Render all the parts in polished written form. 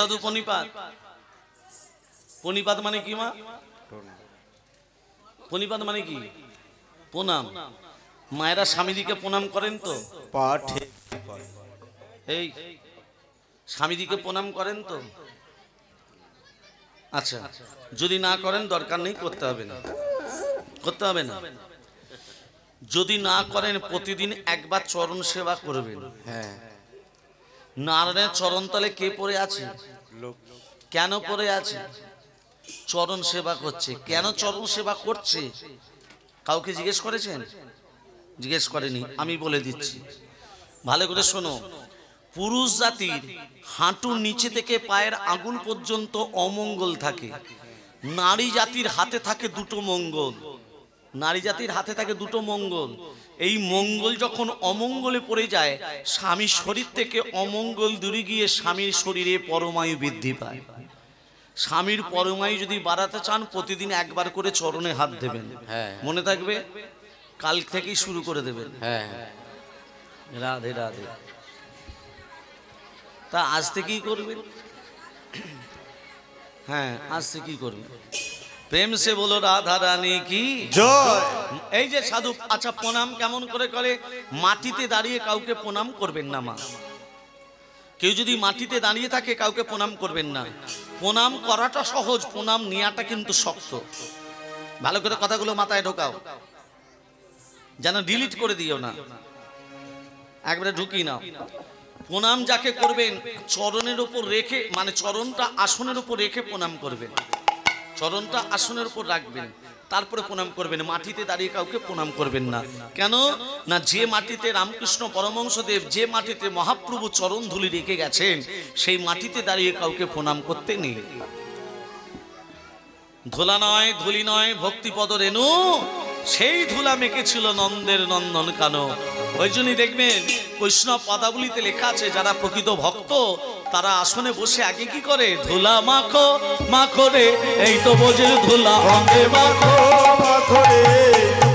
সাধু পণিপাত। পণিপাত মানে কি মা? পণিপাত মানে কি? প্রণাম। মায়েরা স্বামীজিকে প্রণাম করেন তো? এই স্বামীজিকে প্রণাম করেন তো? আচ্ছা, যদি না করেন দরকার নেই, করতে হবে না, করতে হবে না। যদি না করেন প্রতিদিন একবার চরণ সেবা করবেন। হ্যাঁ, নারায়ণের চরণ তলে কে পড়ে আছে? কেন পড়ে আছে? চরণ সেবা করছে। কেন চরণ সেবা করছে কাউকে জিজ্ঞেস করেছেন? জিজ্ঞেস করেনি, আমি বলে দিচ্ছি, ভালো করে শোনো। পুরুষ জাতির হাঁটুর নিচে থেকে পায়ের আঙুল পর্যন্ত অমঙ্গল থাকে, নারী জাতির হাতে থাকে দুটো মঙ্গল। নারী জাতির হাতে থাকে দুটো মঙ্গল। এই মঙ্গল যখন অমঙ্গলে পড়ে যায়, স্বামীর শরীর থেকে অমঙ্গল দূরে গিয়ে স্বামীর শরীরে পরমায়ু বৃদ্ধি পায়। স্বামীর পরমায়ু যদি বাড়াতে চান প্রতিদিন একবার করে চরণে হাত দেবেন। মনে থাকবে, কাল থেকেই শুরু করে দেবেন। রাধে রাধে। তা আজ থেকেই করবেন। হ্যাঁ, আজ থেকেই করবেন। প্রেম সে বলো রাধা রানী কি জয়। এই যে সাধু, আচ্ছা প্রণাম কেমন করে করে? মাটিতে দাঁড়িয়ে কাউকে প্রণাম করবেন না মা। কেউ যদি মাটিতে দাঁড়িয়ে থাকে কাউকে প্রণাম করবেন না। প্রণাম করাটা সহজ, প্রণাম নেওয়াটা কিন্তু শক্ত। ভালো করে কথাগুলো মাথায় ঢোকাও, যেন ডিলিট করে দিও না, একবারে ঢুকিয়ে নাও। প্রণাম যাকে করবেন চরণের উপর রেখে, মানে চরণটা আসনের উপর রেখে প্রণাম করবেন। চরণটা আসনের উপর রাখবেন, তারপরে প্রণাম করবেন। মাটিতে দাঁড়িয়ে কাউকে প্রণাম করবেন না। কেন না, যে মাটিতে রামকৃষ্ণ পরমহংসদেব, যে মাটিতে মহাপ্রভু চরণ ধুলি রেখে গেছেন, সেই মাটিতে দাঁড়িয়ে কাউকে প্রণাম করতে নেই। ধুলা নয়, ধুলি নয়, ভক্তিপদ রেণু, সেই ধুলা মেখেছিল নন্দের নন্দন কানো। ওই জন্যই দেখবেন বৈষ্ণব পদাবলিতে লেখা আছে, যারা প্রকৃত ভক্ত তারা আসনে বসে আগে কি করে? ধুলা মাখো মাখো রে, এই তো বোঝের ধুলা অঙ্গে মাখো মাখো রে,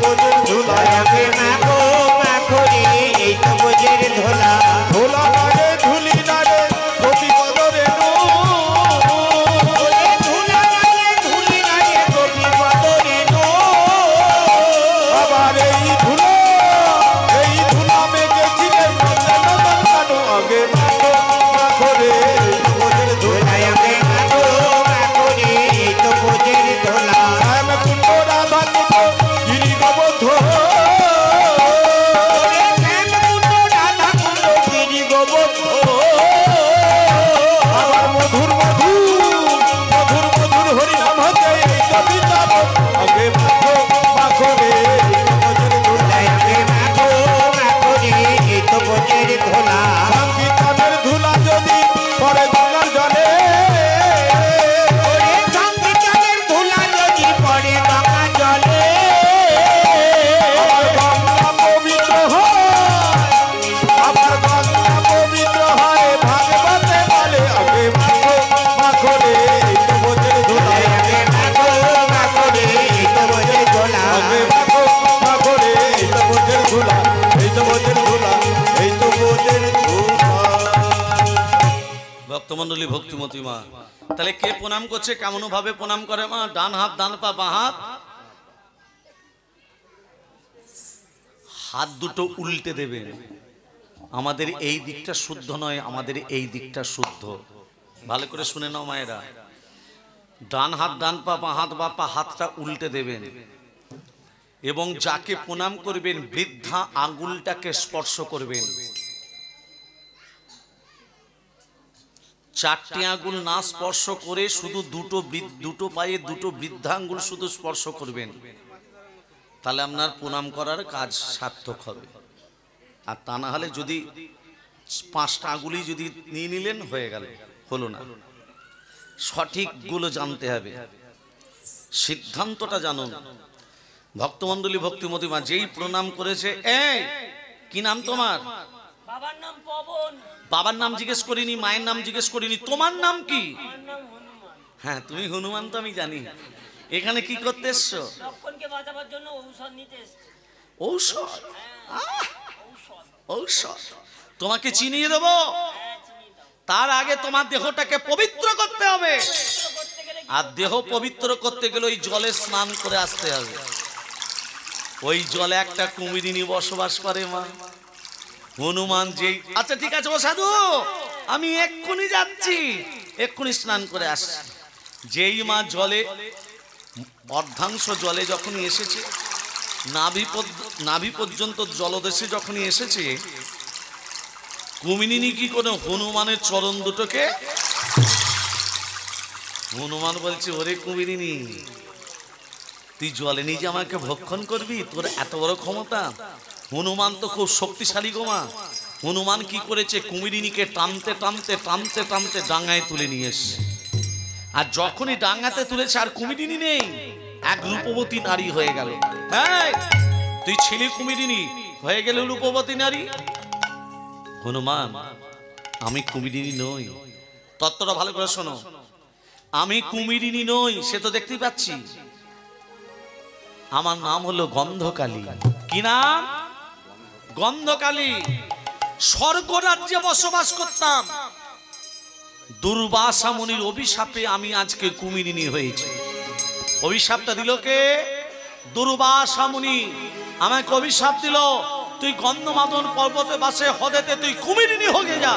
বোঝের ধুলা অঙ্গে মাখো মাখো রে, এই তো বোঝের ধুলা। ধুলা লাগে ধুলি লাগে গোপীপদ রেণু, ধুলা লাগে ধুলি লাগে গোপীপদ রেণু। আবার এই ধুলা মেঘেছিলেন নন্দন কানো, আগে মাখো মাখো রে, বোঝের ধুলা অঙ্গে মাখো মাখো রে, এই তো বোঝের ধুলা। শ্যাম কুণ্ড রাধা কুণ্ড গিরি গোবর্ধ, শ্যাম কুণ্ড রাধা কুণ্ড গিরি গোবর্ধ। আবার মধুর মধুর মধুর মধুর হরি নাম হতে, এই তো বৃন্দাবন, আগে মাখো মাখো রে, বোঝের ধুলা অঙ্গে মাখো মাখো রে, এই তো বোঝের ধুলা। সংকীর্তনের ধুলা যদি পড়ে গঙ্গার জলে, সংকীর্তনের ধুলা যদি পড়ে গঙ্গার জলে, আবার গঙ্গা পবিত্র হয়, আবার গঙ্গা পবিত্র হয়, ভাগবতে বলে আগে মাখো মাখো রে, এই তো বোঝের ধুলা। আগে মাখো মাখো রে, এই তো বোঝের ধুলা। আগে মাখো মাখো রে, এই তো বোঝের ধুলা, এই তো বোঝের ধুলা, এই তো বোঝের ধুলা। ভক্তমন্ডলী, ভক্তিমতী মা, তাহলে কে প্রণাম করছে, কেমন ভাবে প্রণাম করে মা? ডান হাত, ডান পা, বাঁ হাত, হাত দুটো উল্টে দেবেন। আমাদের এই দিকটা শুদ্ধ নয়, আমাদের এই দিকটা শুদ্ধ। ভালো করে শুনে নাও মায়েরা, ডান হাত ডান পা, বাঁ হাত বাঁ পা, হাতটা উল্টে দেবেন। এবং যাকে প্রণাম করবেন বৃদ্ধা আঙ্গুলটাকে স্পর্শ করবেন। চারটি আঙ্গুল না স্পর্শ করে শুধু দুটো পায়ে দুটো বৃদ্ধা আঙ্গুল শুধু স্পর্শ করবেন, তাহলে আপনার প্রণাম করার কাজ সার্থক হবে। আর তা না হলে যদি পাঁচটা আঙ্গুলি যদি নিয়ে নিলেন, হয়ে গেল, হলো না। সঠিকগুলো জানতে হবে, সিদ্ধান্তটা জানুন। ভক্তমন্ডলী, ভক্তিমতী মা, যেই প্রণাম করেছে, এই কি নাম তোমার? বাবার নাম পবন। বাবার নাম জিজ্ঞেস করিনি, মায়ের নাম জিজ্ঞেস করিনি, তোমার নাম কি? হ্যাঁ, তুমি হনুমান তো আমি জানি। এখানে কি করতে এসছো? লক্ষণকে বাঁচাবার জন্য ঔষধ নিতে এসেছি। ঔষধ? ঔষধ তোমাকে চিনিয়ে দেবো? তার আগে তোমার দেহটাকে পবিত্র করতে হবে, পবিত্র করতে গেলে কি আর দেহ পবিত্র করতে গেলে ওই জলে স্নান করে আসতে হবে। ওই জলে একটা কুমিরিনী বসবাস করে মা, হনুমান যেই, আচ্ছা ঠিক আছে ও সাধু, আমি এক্ষুনি যাচ্ছি, এক্ষুনি স্নান করে আসছি। যেই মা জলে অর্ধাংশ জলে যখনই এসেছে, নাভি পর্যন্ত জলদেশে যখনই এসেছে, কুমিরিনী কি করে হনুমানের চরণ দুটোকে, হনুমান বলছে ওরে কুমিরিনী, তুই জলে নিজে আমাকে ভক্ষণ করবি, তোর এত বড় ক্ষমতা? হনুমান তো খুব শক্তিশালী গোমা। হনুমান কি করেছে, কুমিরিনীকে টানতে টানতে টানতে টানতে ডাঙ্গায় তুলে নিয়ে এসছে। আর যখনই ডাঙ্গাতে তুলেছে আর কুমিরিনী নেই, এক রূপবতী নারী হয়ে গেল। হ্যাঁ, তুই ছিলি কুমিরিনী, হয়ে গেল রূপবতী নারী। হনুমান, আমি কুমিরিনী নই, তত্ত্বটা ভালো করে শোনো, আমি কুমিরিনী নই, সে তো দেখতেই পাচ্ছি। আমার নাম হলো গন্ধকালী। কি নাম? গন্ধকালী। স্বর্গ রাজ্যে বসবাস করতাম, দুর্বাসা মুনির অভিশাপে আমি আজকে কুমিরিনী হয়েছি। অভিশাপটা দিল কে? দুর্বাসা মুনি আমাকে অভিশাপ দিল, তুই গন্ধমাদন পর্বতে বাসে হদেতে তুই কুমিরিনী হয়ে যা।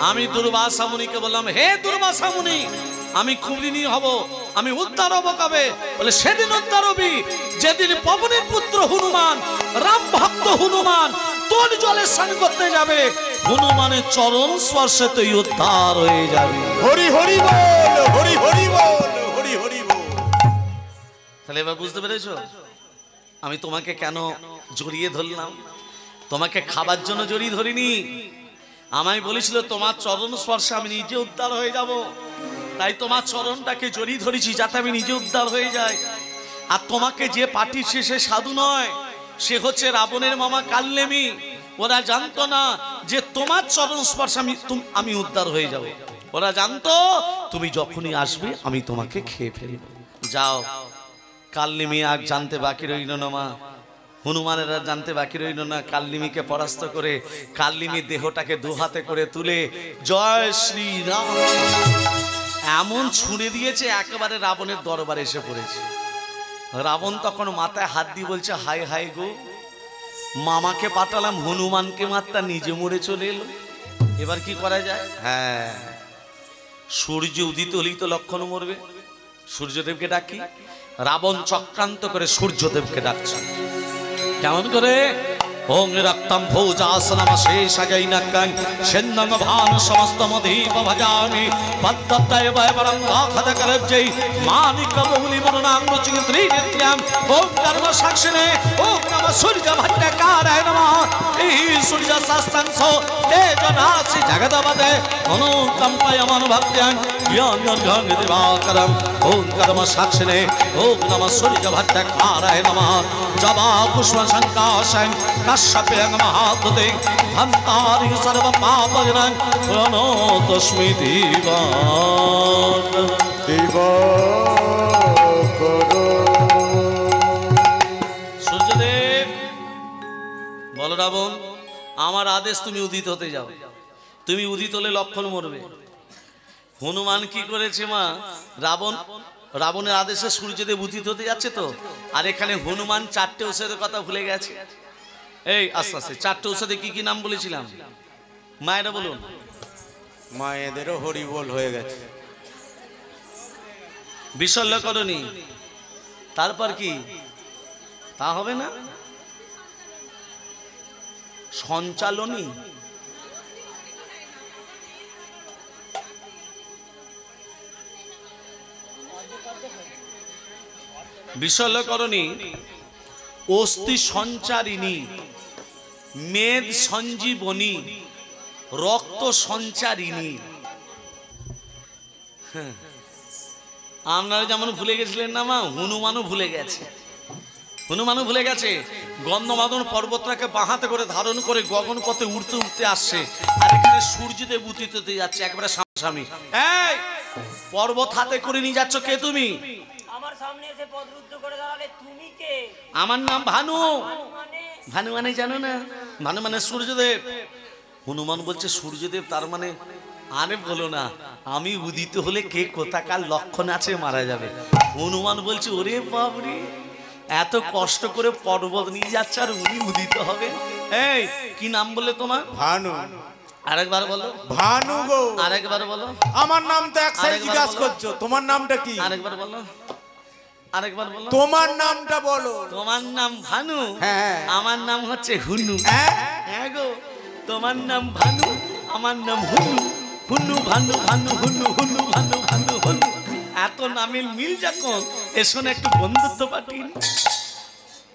আমি দুর্বাসা মুনিকে বললাম, হে দুর্বাসা মুনি, আমি কুমিরিনী হব, আমি উদ্ধার হব কবে? বলে সেদিন উদ্ধার হবি যেদিন পবনের পুত্র হনুমান, রাম ভক্ত হনুমান তোর জলে স্নান করতে যাবে, হনুমানের চরণ স্পর্শে তুই উদ্ধার হয়ে যাবে। হরি হরি বল, হরি হরি বল, হরি হরি বল। তাহলে এবার বুঝতে পেরেছো আমি তোমাকে কেন জড়িয়ে ধরলাম? তোমাকে খাবার জন্য জড়িয়ে ধরিনি। আমায় বলেছিল তোমার চরণ স্পর্শে আমি নিজে উদ্ধার হয়ে যাব, তাই তোমার চরণটাকে জড়িয়ে ধরেছি যাতে আমি নিজে উদ্ধার হয়ে যাই। আর তোমাকে যে পাঠিয়েছে সে সাধু নয়, সে হচ্ছে রাবণের মামা কালনেমি। ওরা জানতো না যে তোমার চরণ স্পর্শে আমি উদ্ধার হয়ে যাব। ওরা জানতো তুমি যখনই আসবে আমি তোমাকে খেয়ে ফেলব। যাও, কালনেমি আর জানতে বাকি রইল না মা, হনুমানের আর জানতে বাকি রইল না। কালনেমিকে পরাস্ত করে কালনেমির দেহটাকে দুহাতে করে তুলে জয় শ্রীরাম এমন ছুঁড়ে দিয়েছে একেবারে রাবণের দরবারে এসে পড়েছে। রাবণ তখন মাথায় হাত দিয়ে বলছে, হাই হাই গো, মামাকে পাঠালাম হনুমানকে মারতা, নিজে মরে চলে এলো, এবার কি করা যায়? হ্যাঁ, সূর্য উদিত হলেই তো লক্ষণ মরবে, সূর্যদেবকে ডাকি। রাবণ চক্রান্ত করে সূর্যদেবকে ডাকছে। কেমন করে? ওং রক্তম ভোজাসনম শেষাগৈনকং সিন্ধং ভান সমস্তমধীপ ভজামি পদ্মতয় বয়বরং দাখদকরজ্জৈ মানিক বহুলি মরণাঙ্গুচিং ত্রিনিত্যং। ওং কর্ম সাক্ষিণে ওং নমঃ সূর্য ভট্টকারায় নমঃ। এই সূর্য শাস্ত্রাংশ তেজনাসি জগদপতে অনুকম্পয়মান ভক্ত্যং জ্ঞানঘং দিবাকরং। ওং কর্ম সাক্ষিণে ওং নমঃ সূর্য ভট্টকারায় নমঃ। জবা পুষ্প সংকাশং কাশ্যপেং মহাদুতে হন্তারি সর্ব পাপজনং প্রণতস্মি দিবাকর। সূর্যদেব বলো, রাবণ আমার আদেশ তুমি উদিত হতে যাও, তুমি উদিত হলে লক্ষণ মরবে। হনুমান কি করেছে মা, রাবণের আদেশে সূর্যদেব উদিত হতে যাচ্ছে তো, আর এখানে হনুমান চারটে ঔষধের কথা ভুলে গেছে। এই আস্তে আস্তে চারটে ঔষধে কি কি নাম বলেছিলাম মায়েরা বলুন? মায়েদেরও হরি বল হয়ে গেছে। বিশল্যকরণী, তারপর কি? তা হবে না। সঞ্চালনী, বিশল্যকরণী, অস্থি সঞ্চারিণী, মেদ সঞ্জীবনী, রক্ত সঞ্চারিণী। আপনারা যেমন ভুলে গেছিলেন না মা, হনুমানও ভুলে গেছে। হনুমানও ভুলে গেছে। গন্ধমাদন পর্বতটাকে বাহাতে করে ধারণ করে গগন পথে উঠতে উঠতে আসছে, আর এখানে সূর্যদেব উদিত হতে যাচ্ছে একবারে সামনাসামনি। এই পর্বত হাতে করে নিয়ে যাচ্ছ, কে তুমি? আমার সামনে এসে পদরুদ্ধ করে দাঁড়ালে তুমি কে? আমার নাম ভানু। মানে ভানু মানে জানো না? ভানু মানে সূর্যদেব। হনুমান বলছে সূর্যদেব, তার মানে আরে বলো না, আমি উদিত হলে কে কোথাকার লক্ষণ আছে মারা যাবে। হনুমান বলছে ওরে বাবরে, এত কষ্ট করে পর্বত নিয়ে যাচ্ছে আর উনি উদিত হবে। এই কি নাম বললে তোমার? ভানু। আরেকবার বলো। ভানু গো। আরেকবার বলো। আমার নাম তো এক সাইড জিজ্ঞাসা করছো, তোমার নামটা কি? আরেকবার বলো। আরেকবার বলো। তোমার নামটা বলো। তোমার নাম ভানু? হ্যাঁ। আমার নাম হচ্ছে হুনু। হ্যাঁ হ্যাঁ গো, তোমার নাম ভানু, আমার নাম হুনু। হুনু ভানু ভানু হুনু হুনু ভানু ভানু হুনু। এত নামের মিল যখন, এসো একটু বন্ধুত্ব পাঠিয়ে।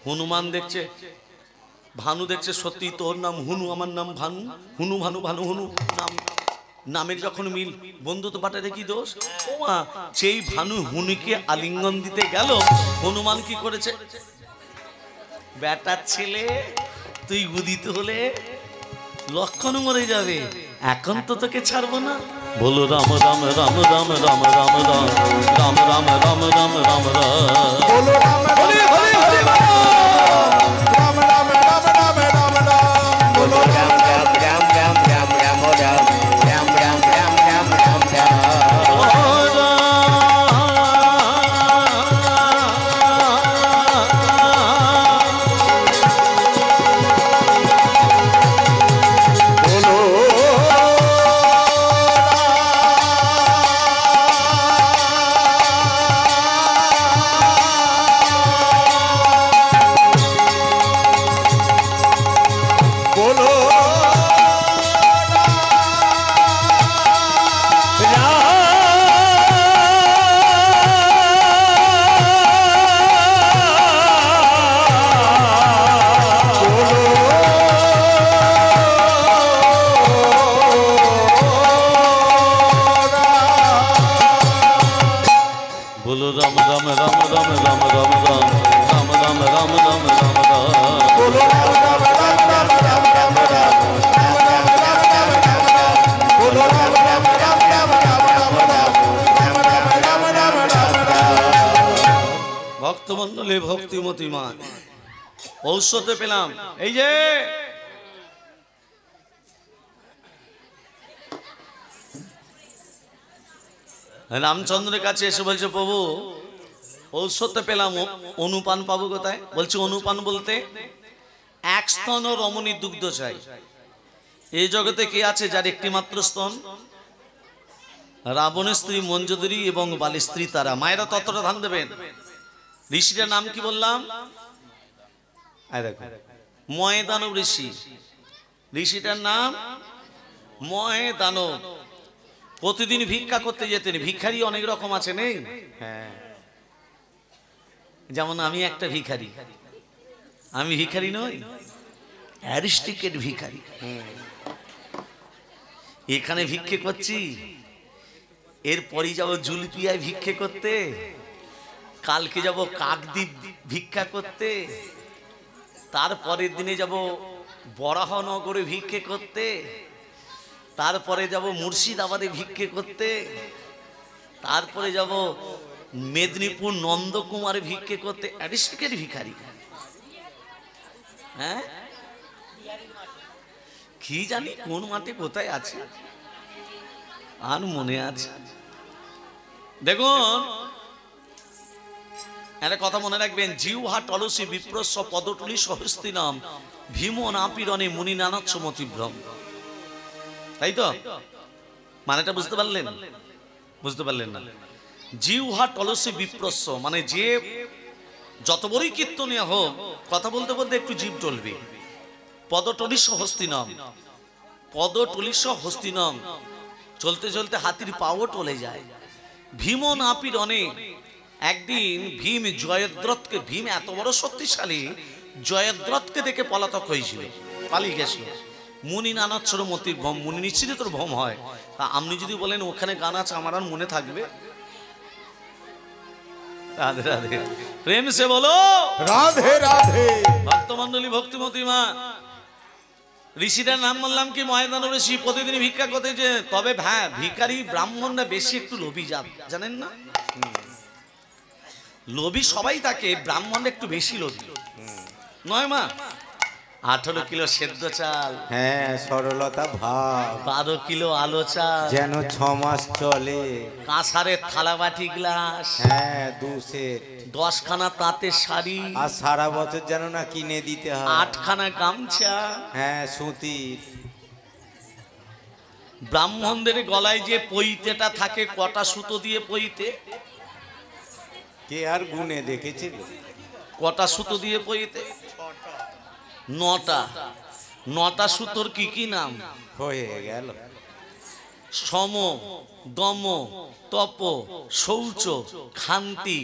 হনুমান দেখছে, ভানু দেখছে সত্যি তোর নাম হুনু, আমার নাম ভানু। হুনু ভানু ভানু হুনু নাম, নামের যখন মিল, বন্ধুত্ব পাঠাতে কি দোষ? ও মা, সেই ভানু হুনুকে আলিঙ্গন দিতে গেল, হনুমান কি করেছে? বেটার ছেলে তুই উদিত হলে লক্ষণ মরে যাবে, এখন তো তোকে ছাড়বো না। বলো রাম রাম রাম রাম রাম রাম রাম রাম রাম রাম রাম রাম রাম। বলো রাম হরি হরি হরি রাম রাম রাম রাম রাম রাম। বলো রাম রাম রাম রাম রাম রাম রাম রাম রাম রাম রাম রাম রাম। बोलो राम राम राम राम राम राम राम राम राम राम राम राम राम। बोलो राम राम राम राम राम राम राम राम राम राम राम राम। बोलो राम राम राम राम राम राम राम राम राम राम राम। भक्तमंडली भक्तिमती मान ঔষধে পেলাম, এই যে রামচন্দ্রের কাছে এসে বলছে প্রভু ঔষধে পেলাম, অনুপান পাবো কোথায়? বলছে অনুপান বলতে এক স্তন রমণী দুগ্ধ চাই। এই জগতে কে আছে যার একটি মাত্র স্তন? রাবণের স্ত্রী মঞ্জুদরী এবং বালির স্ত্রী তারা। মায়েরা ততটা ধান দেবেন। ঋষিটার নাম কি বললাম? ময় দানব ঋষি। ঋষিটার নাম ময় দানব। প্রতিদিন ভিক্ষা করতে যেতেন। ভিখারি অনেক রকম আছে, নেই? হ্যাঁ, যেমন আমি একটা ভিখারি। আমি ভিখারি নই, অ্যারিস্টিকেট ভিখারি। এখানে ভিক্ষে করছি, এরপরই যাব জুলপিয়ায় ভিক্ষে করতে, কালকে যাব কাকদ্বীপ ভিক্ষা করতে, তারপরের দিনে যাব বরাহনগরে ভিক্ষে করতে, তারপরে যাব মুর্শিদাবাদে ভিক্ষে করতে, তারপরে যাব মেদিনীপুর নন্দকুমারে ভিক্ষে করতে। অ্যারিস্টিকেট ভিখারি। হ্যাঁ, কি জানি কোন মাঠে কোথায় আছে, আর মনে আছে। দেখুন একটা কথা মনে রাখবেন, জিহ্বা টলসি বিপ্রস্ব পদটুলি সহস্তি নাম ভীম নাপিরণে মুনি নানাচ্ছ মতিভ্রম। তাই তো মানেটা বুঝতে পারলেন? বুঝতে পারলেন না? জিহ্বা টলসি বিপ্রস্ব মানে যে যত বড়ই কীর্তনীয় হোক, কথা বলতে বলতে একটু জীব টলবে। পদটলিস হস্তিনম, পদটলিস হস্তিনম, চলতে চলতে হাতির পাও টলে যায়। ভীম নাপিরণে, একদিন ভীম জয়দ্রথকে, ভীম এত বড় শক্তিশালী, জয়দ্রথকে দেখে পলাতক হয়েছিল, পালিয়ে গেছিল। মুনি নানাচ্ছর মতির ভম, মুনি নিশ্চিত তোর ভম হয়। আপনি যদি বলেন ওখানে গান আছে, আমার আর মনে থাকবে? রাধে রাধে, প্রেম সে বলো রাধে রাধে। ভক্তমন্ডলী ভক্তিমতী মা। ঋষিটার নাম বললাম কি? ময়দানব ঋষি। প্রতিদিন ভিক্ষা করতে যে, তবে হ্যাঁ ভিখারি ব্রাহ্মণরা বেশি একটু লোভী জানেন না? লোভী সবাই থাকে, ব্রাহ্মণরা একটু বেশি লোভী নয় মা? 18 কিলো সেদ্ধ চাল, হ্যাঁ সরলতা ভাব, 12 কিলো আলো চাল, যেন 6 মাস চলে। কাঁসারের থালাবাটি গ্লাস, হ্যাঁ 2 সেট, 10 খানা তাঁতের শাড়ি, আর সারা বছর যেন না কিনে দিতে হয়। 8 খানা গামছা। হ্যাঁ সুতির। ব্রাহ্মণদের গলায় যে পইতেটা থাকে, কটা সুতো দিয়ে পইতে? কে আর গুনে দেখেছে? কটা সুতো দিয়ে পইতে? 9টা। 9টা সুতোর কি কি নাম? হয়ে গেল। সম, দম, তপ, শৌচ, খান্তি,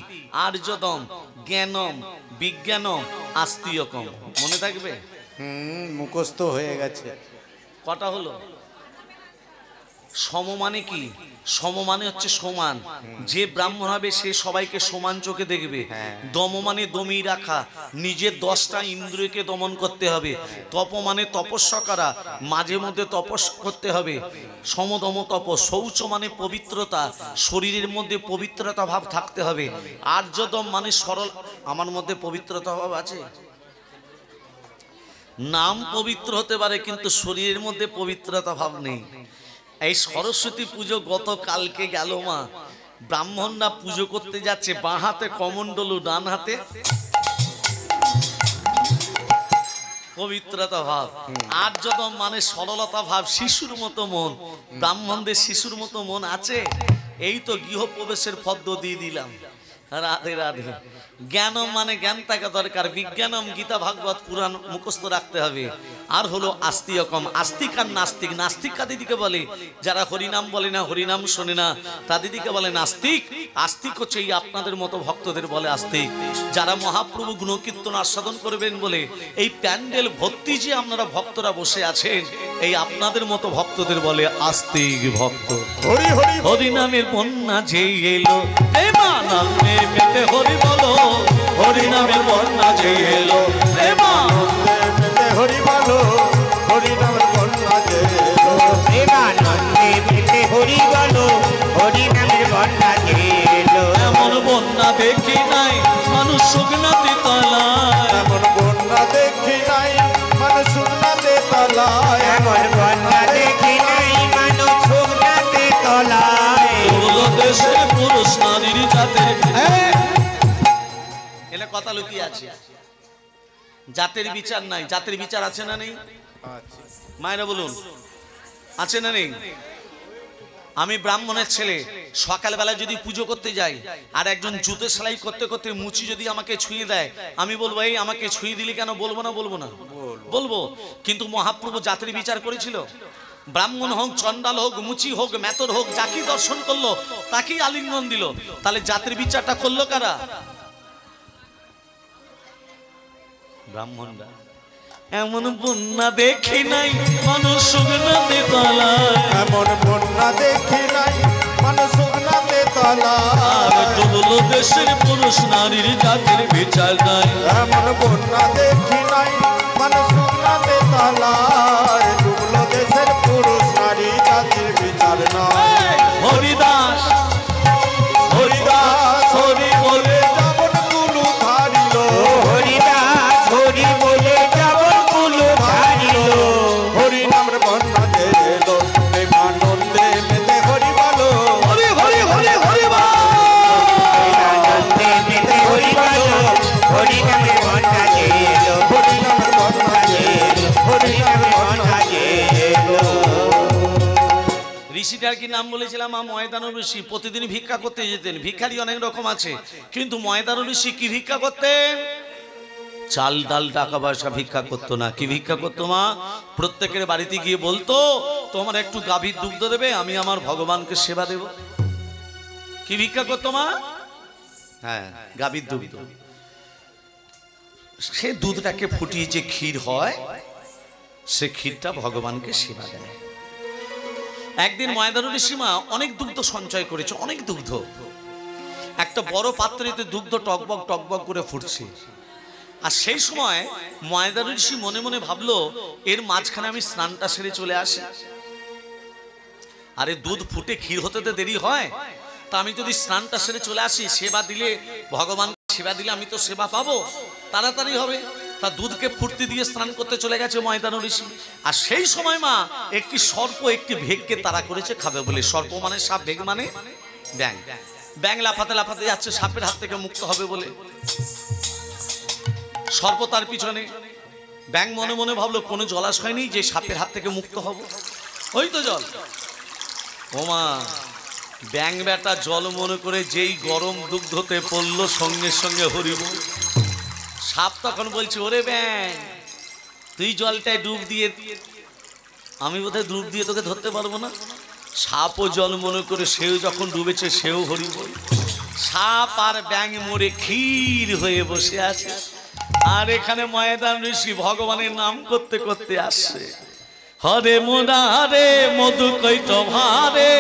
আর্যদম, জ্ঞানম, বিজ্ঞানম, আস্তিয়কম। মনে থাকবে? মুখস্থ হয়ে গেছে। কটা হলো? সম মানে কি? সম মানে হচ্ছে সমান। যে ব্রাহ্মণ হবে সে সবাইকে সমান চোখে দেখবে। দম মানে দমিয়ে রাখা, নিজের 10টা ইন্দ্রিয়কে দমন করতে হবে। তপ মানে তপস্যা করা, মাঝে মধ্যে তপস্যা করতে হবে। সমদম তপ। শৌচ মানে পবিত্রতা, শরীরের মধ্যে পবিত্রতা ভাব থাকতে হবে। আর্যদম মানে সরল। আমার মধ্যে পবিত্রতা ভাব আছে? নাম পবিত্র হতে পারে কিন্তু শরীরের মধ্যে পবিত্রতা ভাব নেই। এই সরস্বতী পুজো গতকালকে গেল মা, ব্রাহ্মণরা পুজো করতে যাচ্ছে, বাঁ হাতে কমণ্ডলু, ডান হাতে পবিত্রতা ভাব। আর্যদম মানে সরলতা ভাব, শিশুর মতো মন। ব্রাহ্মণদের শিশুর মতো মন আছে? এই তো গৃহপ্রবেশের পদ্ম দিয়ে দিলাম। রাধে রাধে। জ্ঞানম মানে জ্ঞান থাকা দরকার, বিজ্ঞানম গীতা ভাগবত পুরাণ মুখস্থ রাখতে হবে। আর হলো আস্তিকম। আস্তিক আর নাস্তিক। নাস্তিক কাদিদিকে বলে যারা হরিনাম বলে না, হরিনাম শোনে না, তাদিদিকে বলে নাস্তিক। আস্তিক হচ্ছে এই আপনাদের মতো ভক্তদের বলে আস্তিক, যারা মহাপ্রভু গুণকীর্তন আস্বাদন করবেন বলে এই প্যান্ডেল ভর্তি যে আপনারা ভক্তরা বসে আছেন, এই আপনাদের মতো ভক্তদের বলে আস্তিক ভক্ত। হরি হরি হরিনামের বন্যা যে এলো, প্রেমানন্দে মেতে হরি বলো। হরিনামের বন্যা যে এলো, মেতে হরি বলো। হরি নামের বন্যা যে এলো, প্রেমানন্দে মেতে হরি বলো। হরি নামের বন্যা যে এলো। এমন বন্যা দেখি নাই মানুষ শুকনাতে তলায়। এমন বন্যা দেখি নাই মানুষ শুকনাতে তলায়। এমন বন্যা দেখি নাই মানুষ শুকনাতে তলায়। পুরো দেশের পুরুষ নারীর জাতের এলে কথা লুকিয়ে আছে। জাতের বিচার নাই। জাতের বিচার আছে না নেই? মায়েরা বলুন, আছে না নেই? আমি ব্রাহ্মণের ছেলে, সকালবেলা যদি পুজো করতে যাই আর একজন জুতো সেলাই করতে করতে মুচি যদি আমাকে ছুঁয়ে দেয়, আমি বলবো এই আমাকে ছুঁয়ে দিলি কেন? বলবো না? বলবো না? বলবো। কিন্তু মহাপ্রভু জাতির বিচার করেছিল। ব্রাহ্মণ হোক, চন্ডাল হোক, মুচি হোক, মেতর হোক, যাকেই দর্শন করলো তাকেই আলিঙ্গন দিল। তাহলে জাতির বিচারটা করলো কারা? ব্রাহ্মণরা। এমন বন্যা দেখি নাই মানুষ শুকনাতে তলায়। এমন বন্যা দেখি নাই মানুষ শুকনাতে তলায়। আর ডুবলো দেশের পুরুষ নারীর জাতির বিচার নাই। এমন বন্যা দেখি নাই মানুষ শুকনাতে তলায়। ডুবলো দেশের পুরুষ নারী জাতির বিচার নয়। হরিদাস হরিদাস হরি বলে যেমন কুলু ধারিল। হরিদাস হরি বলে যেমন কুলো ধারিল। হরি নামের বন্যা যে এলো, প্রেমানন্দে মেতে হরি বলো। হরি হরি হরি হরি বল। প্রেমানন্দে মেতে হরি বলো। হরি নামের বন্যা যে এলো। হরি নামের বন্যা যে এলো, হরি নামের বন্যা যে এলো। ঋষিটার কি নাম বলেছিলাম? ময়দানুর ঋষি। প্রতিদিন ভিক্ষা করতে যেতেন। ভিক্ষারি অনেক রকম আছে, কিন্তু ময়দানুর ঋষি কি ভিক্ষা করতেন? চাল ডাল টাকা পয়সা ভিক্ষা করতো না। কি ভিক্ষা করতো মা? প্রত্যেকের বাড়িতে গিয়ে বলতো তোমার একটু গাভীর দুগ্ধ দেবে, আমি আমার ভগবানকে সেবা দেব। কি ভিক্ষা করতো মা? হ্যাঁ, গাভীর দুগ্ধ। সে দুধটাকে ফুটিয়ে যে ক্ষীর হয়, সে ক্ষীরটা ভগবানকে সেবা দেয়। একদিন ময়দানুর ঋষিমা অনেক দুগ্ধ সঞ্চয় করেছে, অনেক দুগ্ধ। একটা বড় পাত্রেতে দুগ্ধ টকবক টকবক করে ফুটছে। আর সেই সময় ময়দানুর ঋষি মনে মনে ভাবলো এর মাঝখানে আমি স্নানটা সেরে চলে আসি। আরে দুধ ফুটে ক্ষীর হতে তো দেরি হয়, তা আমি যদি স্নানটা সেরে চলে আসি, সেবা দিলে ভগবান সেবা দিলে আমি তো সেবা পাবো, তাড়াতাড়ি হবে। তা দুধকে ফুর্তি দিয়ে স্নান করতে চলে গেছে ময়দান ঋষি। আর সেই সময় মা একটি সর্প একটি ভেগকে তাড়া করেছে খাবে বলে। সর্প মানে সাপ, ভেগ মানে ব্যাং। ব্যাং লাফাতে লাফাতে যাচ্ছে সাপের হাত থেকে মুক্ত হবে বলে। সর্প তার পিছনে। ব্যাং মনে মনে ভাবলো কোনো জলাশয় নেই যে সাপের হাত থেকে মুক্ত হব, ওই তো জল। ও মা, ব্যাং বেটা জল মনে করে যেই গরম দুগ্ধতে পড়লো সঙ্গে সঙ্গে হরিব। সাপ তখন বলছে, ওরে ব্যাং তুই জলটায় ডুব দিয়ে, আমি বোধহয় ডুব দিয়ে তোকে ধরতে পারবো না। সাপও জল মনে করে সেও যখন ডুবেছে সেও হরিব। সাপ আর ব্যাং মরে ক্ষীর হয়ে বসে আছে। আর এখানে ময়দান ঋষি ভগবানের নাম করতে করতে আসছে। হরে মুরারে মধু কৈত ভারে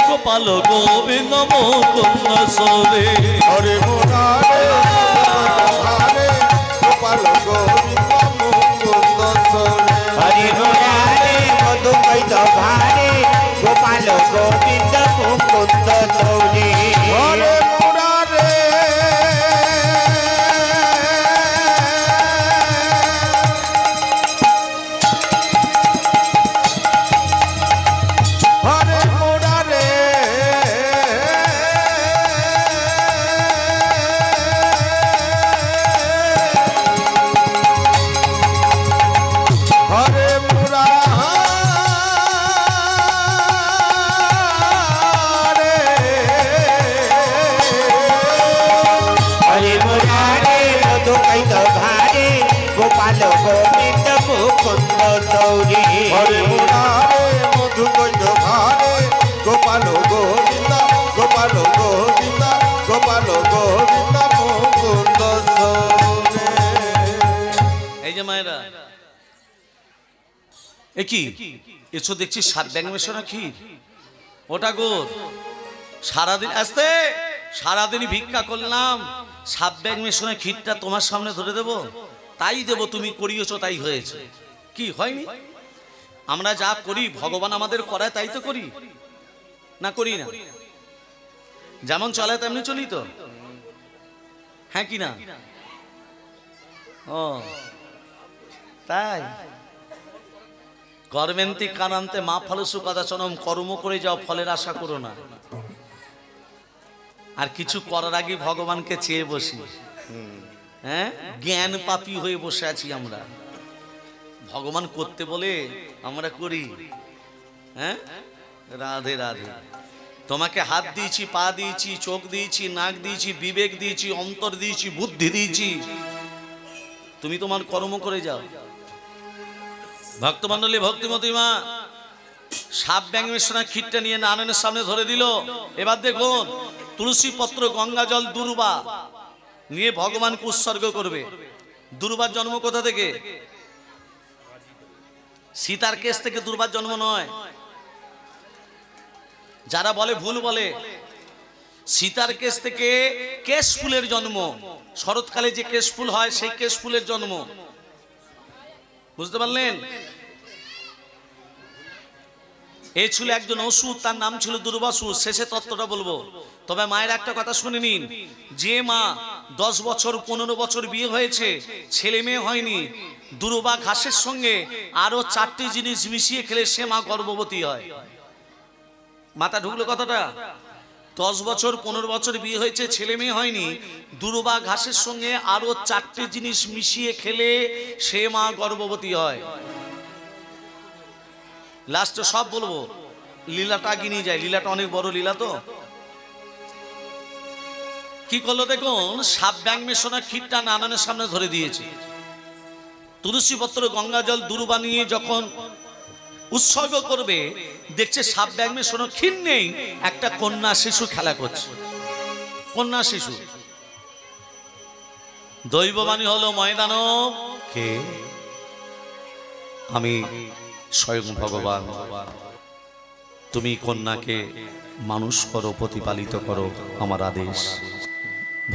গোপাল গোবিন্দ মুকুন্দ সরে। হরে মুরারে হরে গোপাল গোবিন্দ মুকুন্দ সরে। হরে মুরারে মধু কৈত ভারে গোপাল গোবিন্দ মুকুন্দ সরে। হরে মুরারে হরে মুরারে হরে মুরারে হরে মুরারে মধু কৈত ভারে গোপাল গোবিন্দ মুকুন্দ সরে। হরে মুরারে মধু কৈত ভারে গোপাল গোবিন্দ গোপাল গোবিন্দ গোপাল গোবিন্দ মুকুন্দ সরে। এই যে মায়েরা, এ কি এসো দেখছি সাত ব্যাং মেশানো ক্ষীর, ওটা গোর। সারাদিন আসতে সারাদিনই ভিক্ষা করলাম, সাত ব্যাং মেশানো ক্ষীরটা তোমার সামনে ধরে দেব? তাই দেব, তুমি করিয়েছো তাই হয়েছে। কি হয়নি? আমরা যা করি ভগবান আমাদের করায় তাই তো করি, না করি না? যেমন চলে তেমনি চলি তো, হ্যাঁ কি না? ও তাই কর্মেন্তি কানান্তে মা ফলসু কদাচনম, কর্ম করে যাও, ফলের আশা করো না। আর কিছু করার আগে ভগবানকে চেয়ে বসি, হ্যাঁ জ্ঞান পাপী হয়ে বসে আছি আমরা। ভগবান করতে বলে আমরা করি। হ্যাঁ রাধে রাধে। তোমাকে হাত দিয়েছি, পা দিয়েছি, চোখ দিয়েছি, নাক দিয়েছি, বিবেক দিয়েছি, অন্তর দিয়েছি, বুদ্ধি দিয়েছি, তুমি তোমার কর্ম করে যাও। ভক্তমন্ডলী, ভক্তিমতী মা সাপ ব্যাং মেশানো ক্ষীরটা নিয়ে নারায়ণের সামনে ধরে দিল। এবার দেখুন তুলসী পত্র, গঙ্গা জল, দুর্বা নিয়ে ভগবানকে উৎসর্গ করবে। দুর্বার জন্ম কোথা থেকে? সীতার কেশ থেকে দুর্বার জন্ম নয়। যারা বলে ভুল বলে। সীতার কেশ থেকে কেশ ফুলের জন্ম। শরৎকালে যে কেশ ফুল হয় সেই কেশ ফুলের জন্ম, বুঝতে পারলেন? এই ছিল একজন অসুর, তার নাম ছিল দুর্বাসুর। শেষে তত্ত্বটা বলবো, তবে মায়ের একটা কথা শুনে নিন। যে মা 10 বছর 15 বছর বিয়ে হয়েছে, ছেলে মেয়ে হয়নি, দুর্বা ঘাসের সঙ্গে আরো 4টি জিনিস মিশিয়ে খেলে সে মা গর্ভবতী হয়। মাথা ঢুকলো কথাটা? 10 বছর 15 বছর বিয়ে হয়েছে, ছেলে মেয়ে হয়নি, দুর্বা ঘাসের সঙ্গে আরো 4টি জিনিস মিশিয়ে খেলে সে মা গর্ভবতী হয়। লাস্টে সব বলবো, লীলাটা আগে নিয়ে যায়। লীলাটা অনেক বড় লীলা। তো কি করলো দেখুন, সাপ ব্যাং মেশানো ক্ষীরটা নারায়ণের সামনে ধরে দিয়েছে। তুলসী পত্র, গঙ্গা জল, দুর্বা নিয়ে যখন উৎসর্গ করবে, দেখছে সাপ ব্যাং মেশানো ক্ষীর নেই, একটা কন্যা শিশু খেলা করছে। কন্যা শিশু। দৈববাণী হলো, ময়দান কে? আমি স্বয়ং ভগবান। তুমি কন্যাকে মানুষ করো, প্রতিপালিত করো, আমার আদেশ।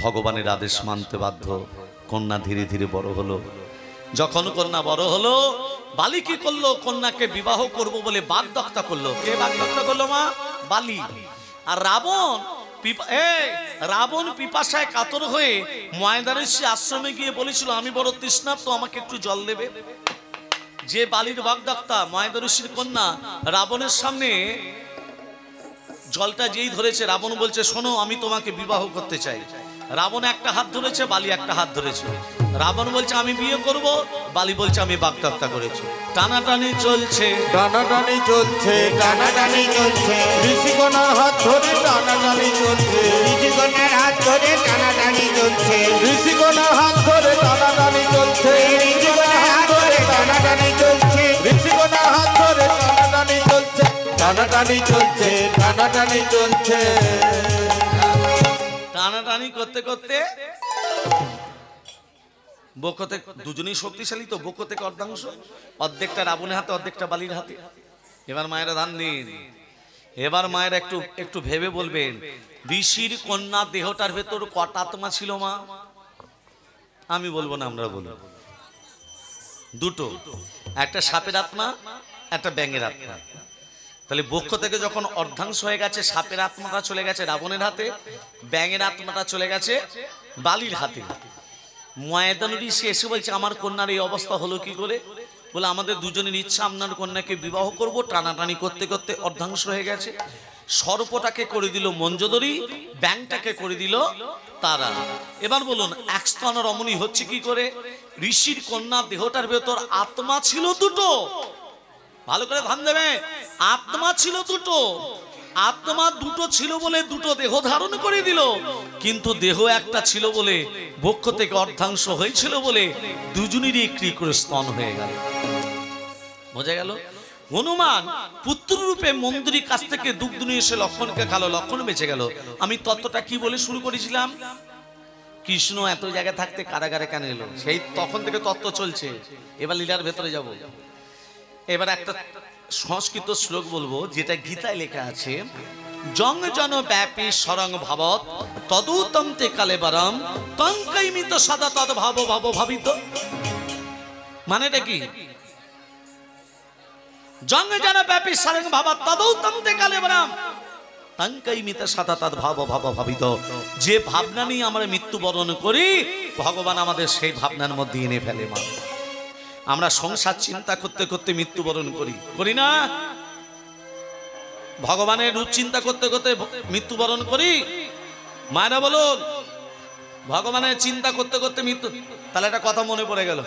ভগবানের আদেশ মানতে বাধ্য। কন্যা ধীরে ধীরে বড় হলো। যখন কন্যা বড় হলো, বালি কি করলো? কন্যাকে বিবাহ করব বলে বাগদত্তা করলো। কে বাগদত্তা করলো? মা বালি। আর রাবণ রাবণ পিপাসায় কাতর হয়ে ময়দানের আশ্রমে গিয়ে বলেছিল আমি বড় তৃষ্ণার্ত, আমাকে একটু জল দেবে। যে বালির বাগদত্তা ময়দা ঋষির কন্যা রাবণের সামনে জলটা যেই ধরেছে, রাবণ বলছে শোনো আমি তোমাকে বিবাহ করতে চাই। রাবণ একটা হাত ধরেছে, বালি একটা হাত ধরেছে। রাবণ বলছে আমি বিয়ে করব, বালি বলছে আমি বাগদত্তা করেছি। টানাটানি চলছে, টানাটানি চলছে, টানাটানি চলছে, ঋষিগণের হাত ধরে টানাটানি চলছে, ঋষিগণের হাত ধরে টানাটানি চলছে, ঋষিগণের হাত ধরে টানাটানি চলছে, ঋষিগণের হাত ধরে টানাটানি চলছে, ঋষিগণের হাত ধরে টানাটানি চলছে, টানাটানি চলছে, টানাটানি চলছে। টানাটানি করতে করতে বক্ষ থেকে দুজনেই শক্তিশালী, তো বক্ষ থেকে অর্ধাংশ, অর্ধেকটা রাবণের হাতে, অর্ধেকটা বালির হাতে। এবার মায়েরা ধান নিন, এবার মায়েরা একটু একটু ভেবে বলবেন ঋষির কন্যা দেহটার ভেতর কটা আত্মা ছিল মা? আমি বলবো না, আমরা বলবো দুটো, একটা সাপের আত্মা, একটা ব্যাঙের আত্মা। তাহলে বক্ষ থেকে যখন অর্ধাংশ হয়ে গেছে, সাপের আত্মাটা চলে গেছে রাবণের হাতে, ব্যাঙের আত্মাটা চলে গেছে বালির হাতে। ময়দান ঋষি এসে বলছে আমার কন্যার এই অবস্থা হলো কি করে? বলে আমাদের দুজনের ইচ্ছা আপনার কন্যাকে বিবাহ করব। টানাটানি করতে করতে অর্ধাংশ হয়ে গেছে। সর্পটাকে করে দিল মঞ্জদরি, ব্যাংটাকে করে দিল তারা। এবার বলুন এক স্তন রমণী হচ্ছে কি করে? ঋষির কন্যা দেহটার ভেতর আত্মা ছিল দুটো, ভালো করে ধ্যান দেবে, আত্মা ছিল দুটো, আত্মা দুটো ছিল বলে দুটো দেহ ধারণ করে দিল, কিন্তু দেহ একটা ছিল বলে, বক্ষ থেকে অর্ধাংশ হয়েছিল বলে দুজনেরই একটি করে স্তন হয়ে গেল। বোঝা গেল? হনুমান পুত্র রূপে মন্দিরের কাছ থেকে দুগ্ধ নিয়ে এসে লক্ষণকে খালো, লক্ষণ বেঁচে গেল। আমি তত্ত্বটা কি বলে শুরু করেছিলাম? কৃষ্ণ এত জায়গায় থাকতে কারাগারে কেন এলো? সেই তখন থেকে তত্ত্ব চলছে। এবার লীলার ভেতরে যাব। এবার একটা সংস্কৃত শ্লোক বলবো, যেটা গীতায় লেখা আছে, জং জন ব্যাপী সরং ভাবত তদুতন্তে কালেবরম তঙ্কৈমিত সদা তদ ভাব ভাব ভাবিত। মানেটা কি? জং জন ব্যাপী সরং ভাবত তদুতন্তে কালেবরম তঙ্কৈমিত সদা তদ ভাব ভাব ভাবিত। যে ভাবনা নিয়ে আমরা মৃত্যুবরণ করি, ভগবান আমাদের সেই ভাবনার মধ্যে এনে ফেলে। মা আমরা সংসার চিন্তা করতে করতে মৃত্যুবরণ করি, করি না? ভগবানের রূপ চিন্তা করতে করতে মৃত্যুবরণ করি। মায়েরা বলুন, ভগবানের চিন্তা করতে করতে মৃত্যু। তাহলে একটা কথা মনে পড়ে গেল,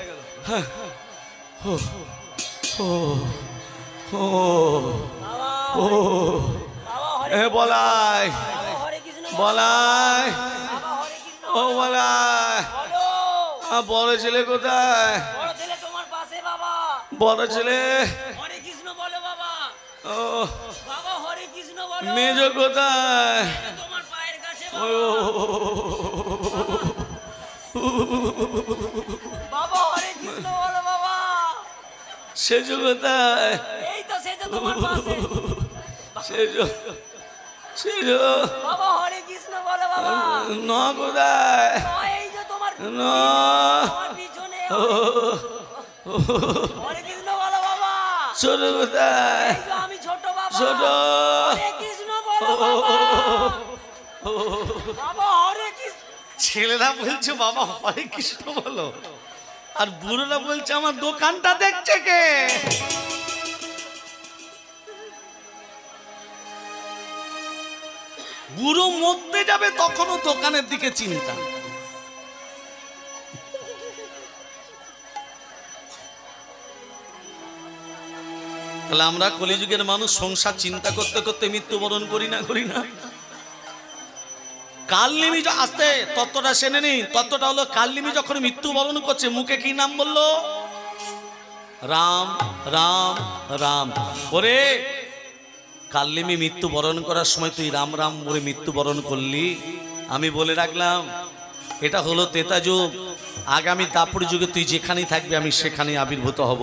বলাই বলাই, ও বলাই, বড় ছেলে কোথায়? বড় ছেলে ও মেজ কোথায়? সেজ কোথায়? সেজ সেজ ন কোথায়? ন ছোট কোথায়? ছোট ছেলেরা বলছে বাবা হরে কৃষ্ণ বলো, আর বুড়োরা বলছে আমার দোকানটা দেখছে কে? বুড়ো মরতে যাবে তখনও দোকানের দিকে চিন্তা। তাহলে আমরা কলিযুগের মানুষ সংসার চিন্তা করতে করতে মৃত্যুবরণ করি না, করি না? কালনিমি আসতে তত্ত্বটা শুনে নি। তত্ত্বটা হলো কালনিমি যখন মৃত্যুবরণ করছে মুখে কি নাম বললো? রাম রাম রাম। ওরে কালনিমি মৃত্যুবরণ করার সময় তুই রাম রাম বলে মৃত্যুবরণ করলি। আমি বলে রাখলাম এটা হলো ত্রেতা যুগ। আগামী দাপর যুগে তুই যেখানেই থাকবি আমি সেখানেই আবির্ভূত হব।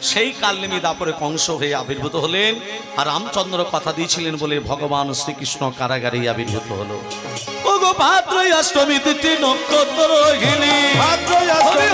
সেই কালনেমি দাপরে কংস হয়ে আবির্ভূত হলেন, আর রামচন্দ্র কথা দিয়েছিলেন বলে ভগবান শ্রীকৃষ্ণ কারাগারেই আবির্ভূত হলো। ওগো ভাদ্রই অষ্টমী তিথি নক্ষত্র রোহিণী, ভাদ্রই অষ্টমী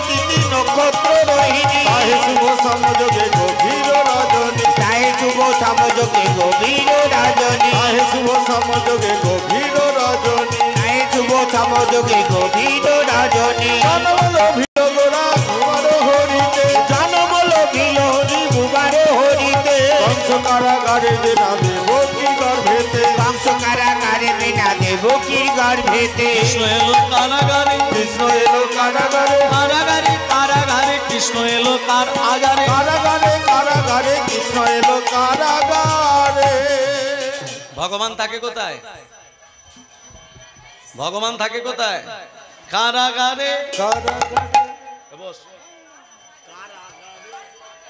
তিথি নক্ষত্র রোহিণী, তাহে শুভ সমযোগে গভীর রজনী, তাহে শুভ সমযোগে সমযোগে গভীর রজনী আহে শুভ সমযোগে গভীর রজনী আহে শুভ সমযোগে গভীর রজনী জনমল ভিড় গোড়া ঘুমার হরিতে জনম লোভিল হরি ভুবার হরিতে কংস কারাগারে যে নামে বকি গর্ভেতে কংস কারাগারে বিনা দেবকীর গর্ভেতে কৃষ্ণ এলো কারাগারে কৃষ্ণ এলো কারাগারে কারাগারে কারাগারে কৃষ্ণ এলো কার আগারে কারাগারে কারাগারে কৃষ্ণ এলো কারাগারে ভগবান থাকে কোথায়? ভগবান থাকে কোথায়? কারাগারে।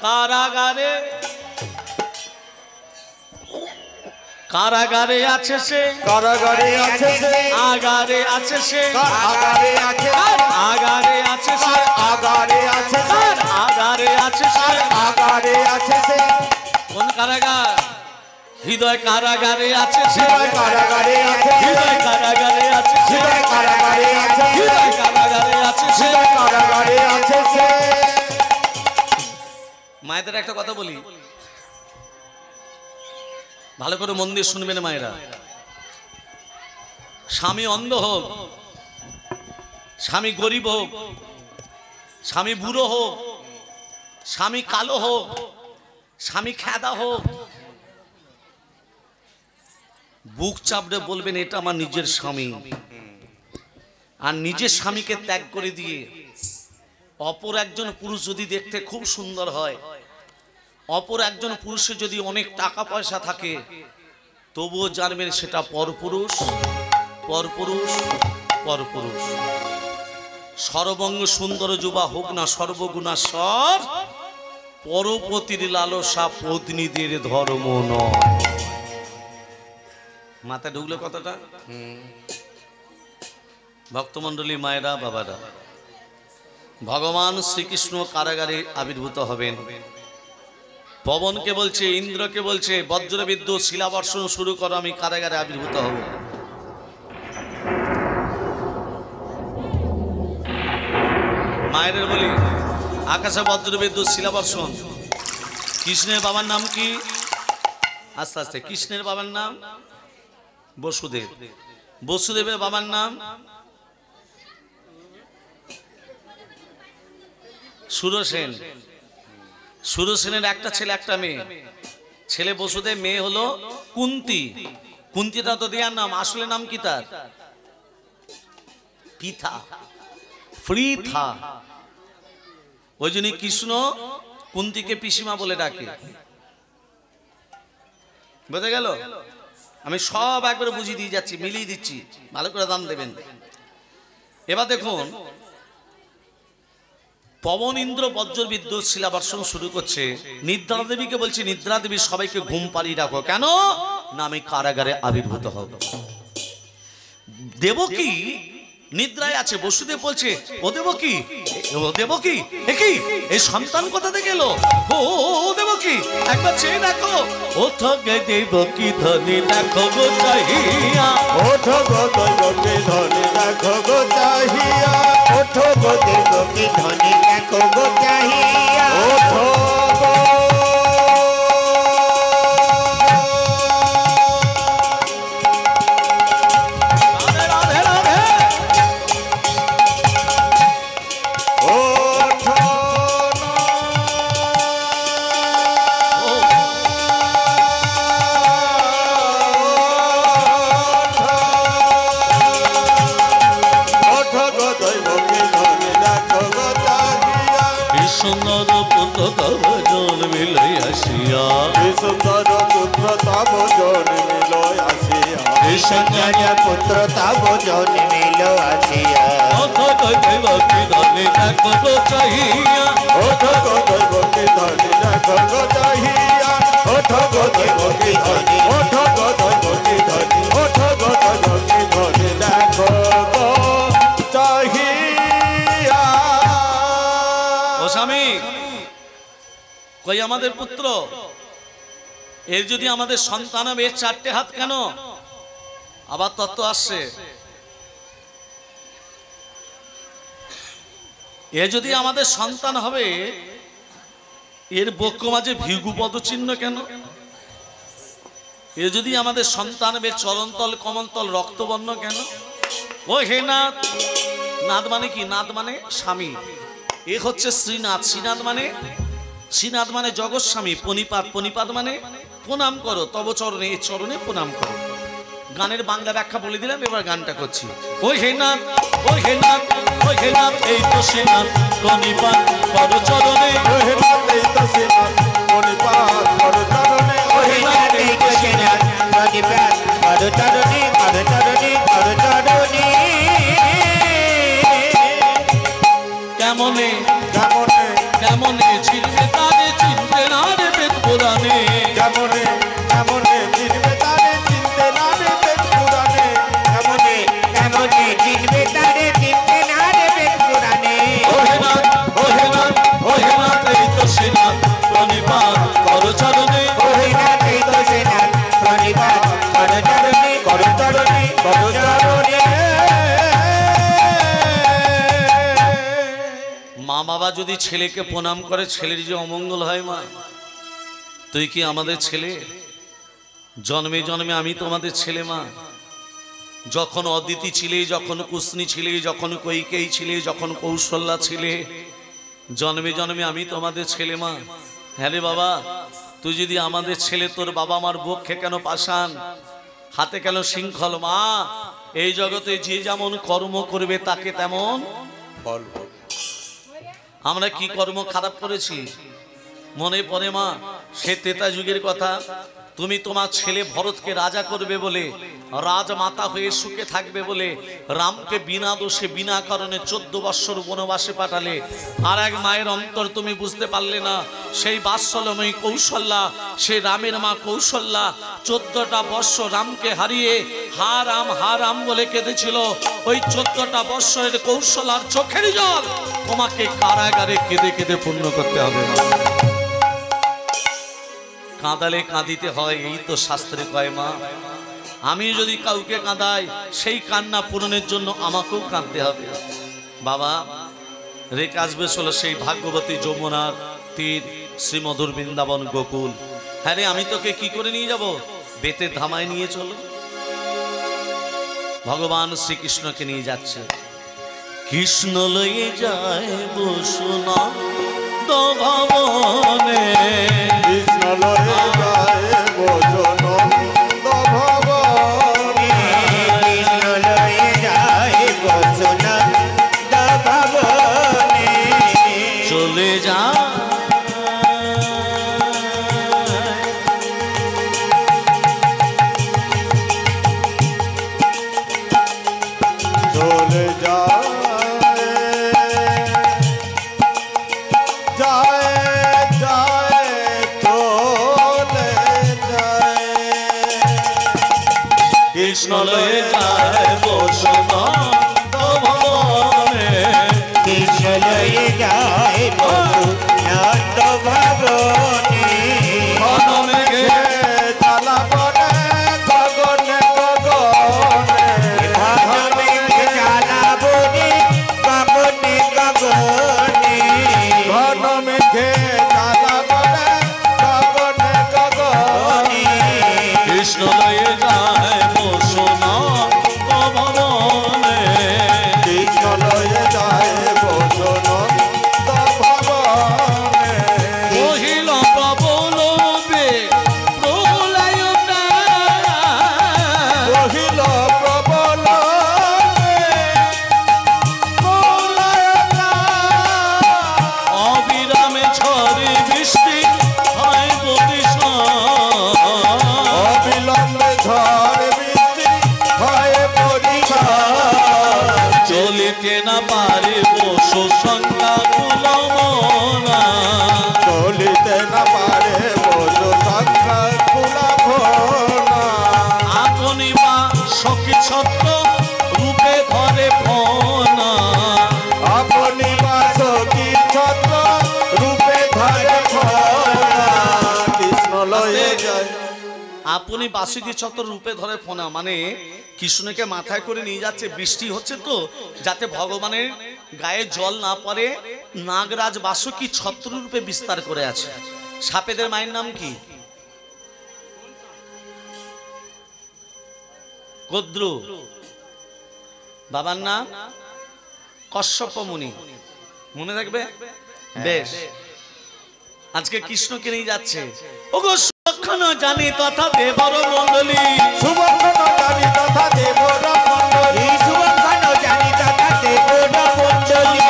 কারাগারে কারাগারে আছে সে কারাগারে আছে সে আগারে আছে সে আগারে আছে আগারে আছে সে আগারে আছে সে আগারে আছে সে আগারে আছে সে কোন কারাগার? হৃদয় কারাগারে আছে সে হৃদয় কারাগারে আছে হৃদয় কারাগারে আছে সে হৃদয় কারাগারে আছে হৃদয় কারাগারে আছে সে হৃদয় কারাগারে আছে সে মায়েদের একটা কথা বলি, ভালো করে মন দিয়ে শুনবেন মায়েরা। স্বামী অন্ধ হোক, স্বামী গরিব হোক, স্বামী বুড়ো হোক, স্বামী কালো হোক, স্বামী খেদা হোক, বুক চাপড়ে বলবেন এটা আমার নিজের স্বামী। আর নিজের স্বামীকে ত্যাগ করে দিয়ে অপর একজন পুরুষ যদি দেখতে খুব সুন্দর হয়, অপর একজন পুরুষের যদি অনেক টাকা পয়সা থাকে, তবুও জানবেন সেটা পরপুরুষ, পরপুরুষ, পরপুরুষ। সর্বঙ্গ সুন্দর যুবা হোক না সর্বগুণাস্বর, পরপতির লালসা পত্নীদের ধর্ম নয়। মাথা ঢুকলো কথাটা? ভক্তমণ্ডলী, মায়েরা, বাবারা, ভগবান শ্রীকৃষ্ণ কারাগারে আবির্ভূত হবেন। পবনকে বলছে, ইন্দ্রকে বলছে, বজ্রবিদ্যুৎ শিলাবর্ষণ শুরু করো, আমি কারাগারে আবির্ভূত হব। মায়ের বলি, আকাশে বজ্রবিদ্যুৎ শিলাবর্ষণ। কৃষ্ণের বাবার নাম কি? আস্তে আস্তে। কৃষ্ণের বাবার নাম বসুদেব। বসুদেবের বাবার নাম সুরসেন। সুরসেনের একটা ছেলে একটা মেয়ে। ছেলে বসুদেব, মেয়ে হলো কুন্তি। কুন্তিটা তো দেয়ার নাম, আসলে নাম কি তার? পিথা, ফ্রিথা। ওই জন্য কৃষ্ণ কুন্তিকে পিসিমা বলে ডাকে। বুঝে গেল? আমি সব একবারে বুঝিয়ে দিয়ে যাচ্ছি, মিলিয়ে দিচ্ছি, ভালো করে দাম দেবেন। এবার দেখুন, পবন ইন্দ্র বজ্র বিদ্যুৎ শিলাবর্ষণ শুরু করছে। নিদ্রা দেবীকে বলছি, নিদ্রা দেবী সবাইকে ঘুম পাড়িয়ে রাখো। কেন না আমি কারাগারে আবির্ভূত হব। দেবকী নিদ্রায় আছে। বসুদেব বলছে, ও দেবকী, ও দেবকী, কি এই সন্তান কোথা থেকে এলো? ও দেবকী, একবার চেয়ে দেখো। ও থগে দেবকী ধনী দেখো গো চাহিয়া, ওঠো গো দৈবকী ধনী দেখো গো চাহিয়া, ওঠো গো দেবকী ধনী দেখো গো চাহিয়া, ওঠো গো রাধে রাধে রাধে। ওঠো ও ওঠো গো দৈবকী ধনী দেখো গো চাহিয়া, সুন্দর পুত্র তব জন্মিল আসিয়া, সুন্দর পুত্র তব জন্মিল আসিয়া, সুন্দর পুত্র তব জন্মিল আসিয়া, ওঠো গো দেবকী ধনী দেখো গো চাহিয়া, ওঠো গো দৈবকী ধনী দেখো গো চাহিয়া, ওঠো গো দৈবকী ধনী, ওঠো গো দৈবকী ধনী, ওঠো গো দৈবকী ধনী দেখো গো চাহিয়া। ও স্বামী, কই আমাদের পুত্র? এর যদি আমাদের সন্তান হবে, এর চারটে হাত কেন? আবার তত্ত্ব আসছে, এ যদি আমাদের সন্তান হবে, এর বক্ষ মাঝে ভিগু পদচিহ্ন কেন? এ যদি আমাদের সন্তান বে চরণতল কমলতল রক্তবর্ণ কেন? ও হে নাথ, নাথ মানে কি? নাথ মানে স্বামী। এ হচ্ছে শ্রীনাথ। শ্রীনাথ মানে জগৎস্বামী। পণিপাত, পণিপাত মানে প্রণাম করো, তব চরণে, এই চরণে প্রণাম করো। গানের বাংলা ব্যাখ্যা বলে দিলাম, এবার গানটা করছি। ও হে নাথ, ও হে নাথ, ও হে নাথ, এই তো শ্রীনাথ প্রণিপাত পদ চরণে। ও হে নাথ, এই তো শ্রীনাথ প্রণিপাত পদ চরণে। ও হে নাথ, এই তো শ্রীনাথ প্রণিপাত পদ চরণে, পদ চরণে, পদ চরণে। কেমনে কেমনে কেমনে চিনবে তারে, চিনবে না রে বেদ পুরাণে। কেমনে কেমনে চিনবে তারে, চিনতে না রে বেদ পুরাণে। কেমনে কেমনে চিনবে তারে, চিনতে না রে বেদ পুরাণে। ও হে নাথ, ও হে নাথ, ও হে নাথ, এই তো শ্রীনাথ প্রণিপাত পদ চরণে। ও হে নাথ, এই তো শ্রীনাথ প্রণিপাত পদ চরণে, পদ চরণে, পদ চরণে। মা বাবা যদি ছেলেকে প্রণাম করে, ছেলের যে অমঙ্গল হয়, মা তুই কি আমাদের ছেলে? জন্মে জন্মে আমি তোমাদের ছেলে। মা যখন অদিতি ছিলে, যখন কুসনি ছিলে, যখন কৈকেয়ী ছিলে, যখন কৌশল্যা ছিলে, জন্মে জন্মে আমি তোমাদের ছেলে। মা হ্যাঁ রে বাবা, তুই যদি আমাদের ছেলে, তোর বাবা মার বক্ষে কেন পাষাণ, হাতে কেন শৃঙ্খল? মা এই জগতে যে যেমন কর্ম করবে তাকে তেমন ফল। আমরা কি কর্ম খারাপ করেছি মনে পড়ে? মা সে ত্রেতা যুগের কথা। তুমি তোমার ছেলে ভরতকে রাজা করবে বলে, রাজমাতা হয়ে সুখে থাকবে বলে রামকে বিনা দোষে বিনা কারণে 14 বৎসর বনবাসে পাঠালে। আর এক মায়ের অন্তর তুমি বুঝতে পারলে না। সেই বাৎসল্যময়ী কৌশল্যা, সে রামের মা কৌশল্যা 14টা বৎসর রামকে হারিয়ে হা রাম বলে কেঁদেছিল। ওই 14টা বৎসরের কৌশলার চোখের জল তোমাকে কারাগারে কেঁদে কেঁদে পূর্ণ করতে হবে। কাঁদালে কাঁদিতে হয়, এই তো শাস্ত্রে কয়। মা আমি যদি কাউকে কাঁদাই, সেই কান্না পূরণের জন্য আমাকেও কাঁদতে হবে। বাবা রেখে আসবে চলো সেই ভাগ্যবতী যমুনার তীর, শ্রীমধুর বৃন্দাবন গোকুল। হ্যাঁ রে, আমি তোকে কি করে নিয়ে যাব? বেতের ধামায় নিয়ে চলো। ভগবান শ্রীকৃষ্ণকে নিয়ে যাচ্ছে। কৃষ্ণ লয়ে যায় বসুনা ভবনে, কৃষ্ণ লয়ে যায় বচনন্দ ভবনে। কৃষ্ণ লয়ে যায় বচনন্দ ভবনে। চলে যা চলে যায় কৃষ্ণ লয়ে যায় বসুনন্দ ভবনে। কৃষ্ণ লয়ে যায় বচনন্দ ভবনে। ঘন মেঘে জ্বালা পড়ে গগনে গগনে। ঘন মেঘে জ্বালা পড়ে গগনে গগনে। ঘন মেঘে জ্বালা পড়ে গগনে গগনে। কৃষ্ণ লয়ে যায় বসুনন্দ ভবনে। কৃষ্ণ লয়ে যায় বচনন্দ ভবনে। কহিল প্রবল বেগ প্রলয় কহিল প্রবল অবিরামে ঝড়ে বৃষ্টি হয় বরিশান। অবিলম্বে ঝড় বৃষ্টি ভয়ে পরিবার। চলিতে না পারে বসু সংজ্ঞা কুলমনা। চলিতে না পারে বসু সংখ্যা কুলা ভোলা। আপনি মা সখী ছত্র রূপে ধরে ফনা। আপনি বাস কি ছত্র রূপে ধরে ভোলা। কৃষ্ণ লয়ে যায়। আপনি বাসুকি ছত্র রূপে ধরে ফোনা মানে কৃষ্ণকে মাথায় করে নিয়ে যাচ্ছে। বৃষ্টি হচ্ছে তো, যাতে ভগবানের গায়ে জল না পড়ে, নাগরাজ বাসুকি ছত্র রূপে বিস্তার করে আছে। সাপেদের মায়ের নাম কি? কদ্রু, বাবার নাম কশ্যপ মুনি, মনে থাকবে? বেশ, আজকে কৃষ্ণকে নিয়ে যাচ্ছে। ওগো সুলক্ষণ জানি তথা দেবর মণ্ডলী, সুবর্ণ জানি তথা দেবর মণ্ডলী, সুবর্ণ জানি তথা দেবর মণ্ডলী,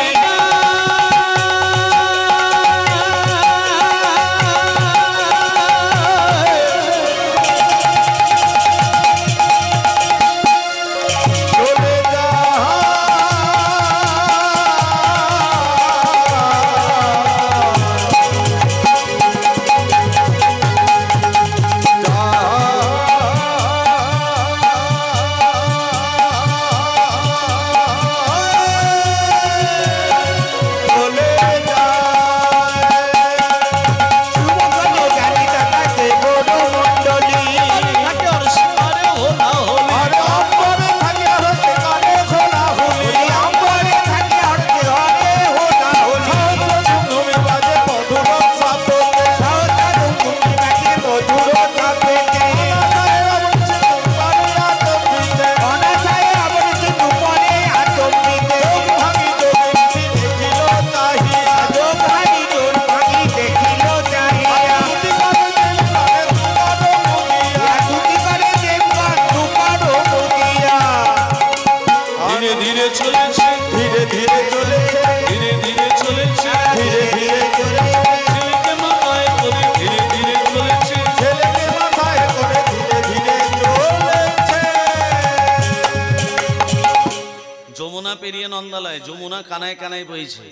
পেরিয়ে নন্দালয়, যমুনা কানায় কানায় বইছে।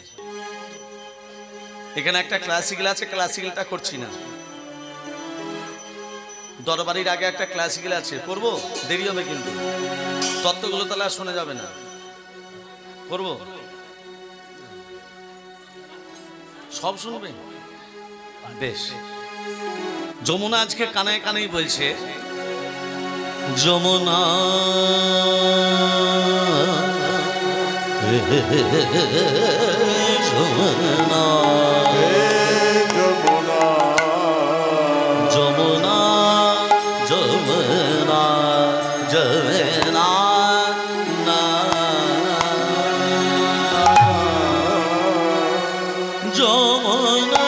এখানে একটা ক্লাসিক্যাল আছে, ক্লাসিক্যালটা করছি না। দরবারির আগে একটা ক্লাসিক্যাল আছে, করবো, দেরি হবে কিন্তু তত্ত্বগুলো তাহলে আর শোনা যাবে না। করবো, সব শুনবে? বেশ, যমুনা আজকে কানায় কানায় বলছে। যমুনা যমুনা যমুনা যমুনা যমুনা না যমুনা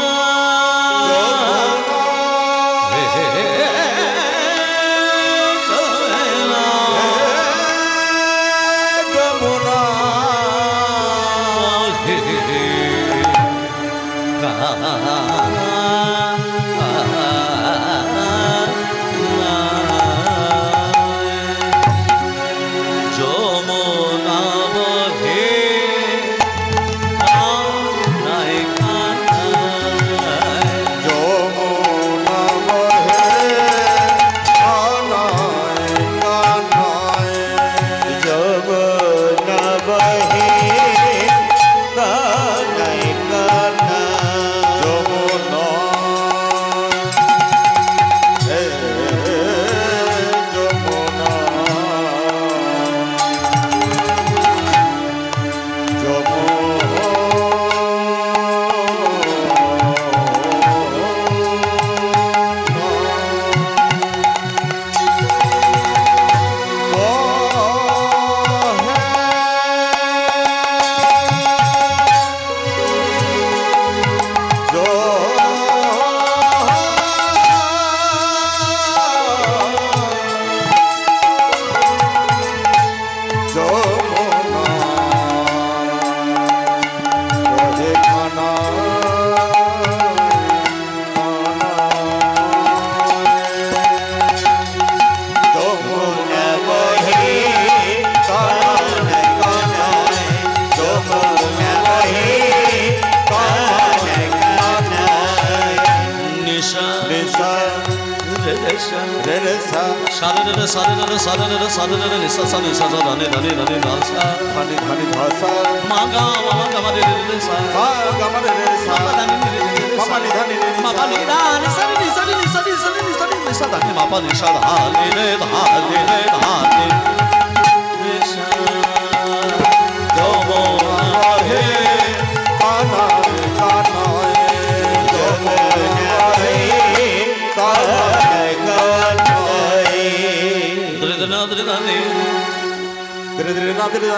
নাদরে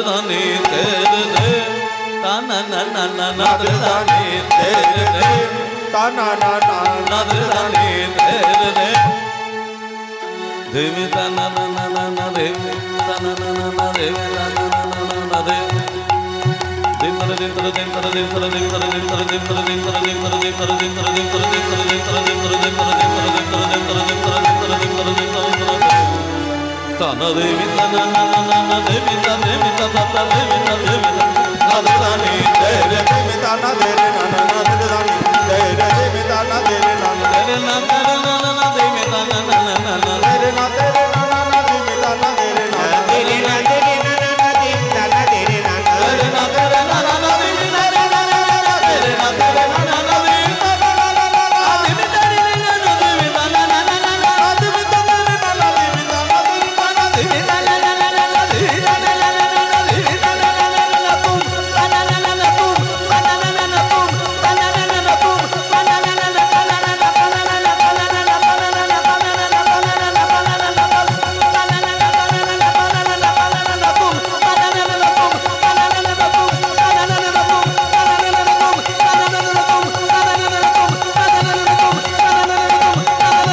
ধানি তেরে রে তানা না না না নাদরে ধানি তেরে রে নাদরে ধানি তেরে রে দেবী তানা না না না না দেবী তানা না না না দেবী তানা না না না না দেবী ताना देवी ताना ना ना ना ना देवी ता देवी ता ता ता देवी ता देवी ता नादरे रानी तेरे देवी ताना तेरे ना ना ना तेरे रानी तेरे देवी ताना तेरे ना ना तेरे ना तेरे ना ना ना देवी ताना ना ना ना ना तेरे ना तेरे ना ना ना देवी ताना तेरे ना तेरे ना तेरे ना ना ना देवी ताना तेरे ना तेरे ना तेरे ना ना ना देवी ताना ना ना ना तेरे ना तेरे ना ना ना देवी ताना ना ना ना देवी तारी ना ना देवी ताना ना ना ना देवी ताना ना ना देवी ताना देवी ताना देवी ताना ना ना ना देवी ताना ना ना ना तुम ताना ना ना ना तुम ताना ना ना ना तुम ताना ना ना ना तुम ताना ना ना ना ताना ना ना ताना ना ना ताना ना ना ताना ना ना ताना ना ना ताना ना ना ताना ना ना ताना ना ना ताना ना ना ताना ना ना ताना ना ना तुम ताना ना ना ना तुम ताना ना ना ना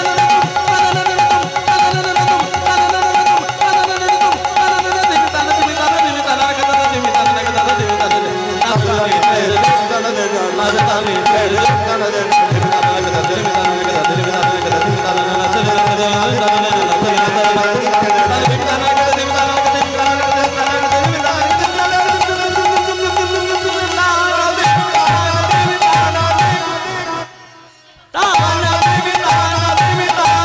तुम ताना ना ना ना तुम ताना ना ना ना तुम ताना ना ना ना तुम ताना ना ना ना तुम ताना ना ना ना तुम ताना ना ना ना तुम ताना ना ना ना तुम ताना ना ना ना तुम ताना ना ना ना तुम ताना ना ना ना तुम ताना ना ना ना तुम ताना ना ना देवी ताना देवी ताना देवी ताना का ताना देवी ताना का ताना देवी ताना नाचतानी तेरे ताना देवी नाचतानी तेरे ताना देवी देवी ताना का ताना देवी ताना का ताना देवी ताना का ताना देवी ताना ना चले ना चले ना चले ना देवी ताना का देवी ताना का देवी ताना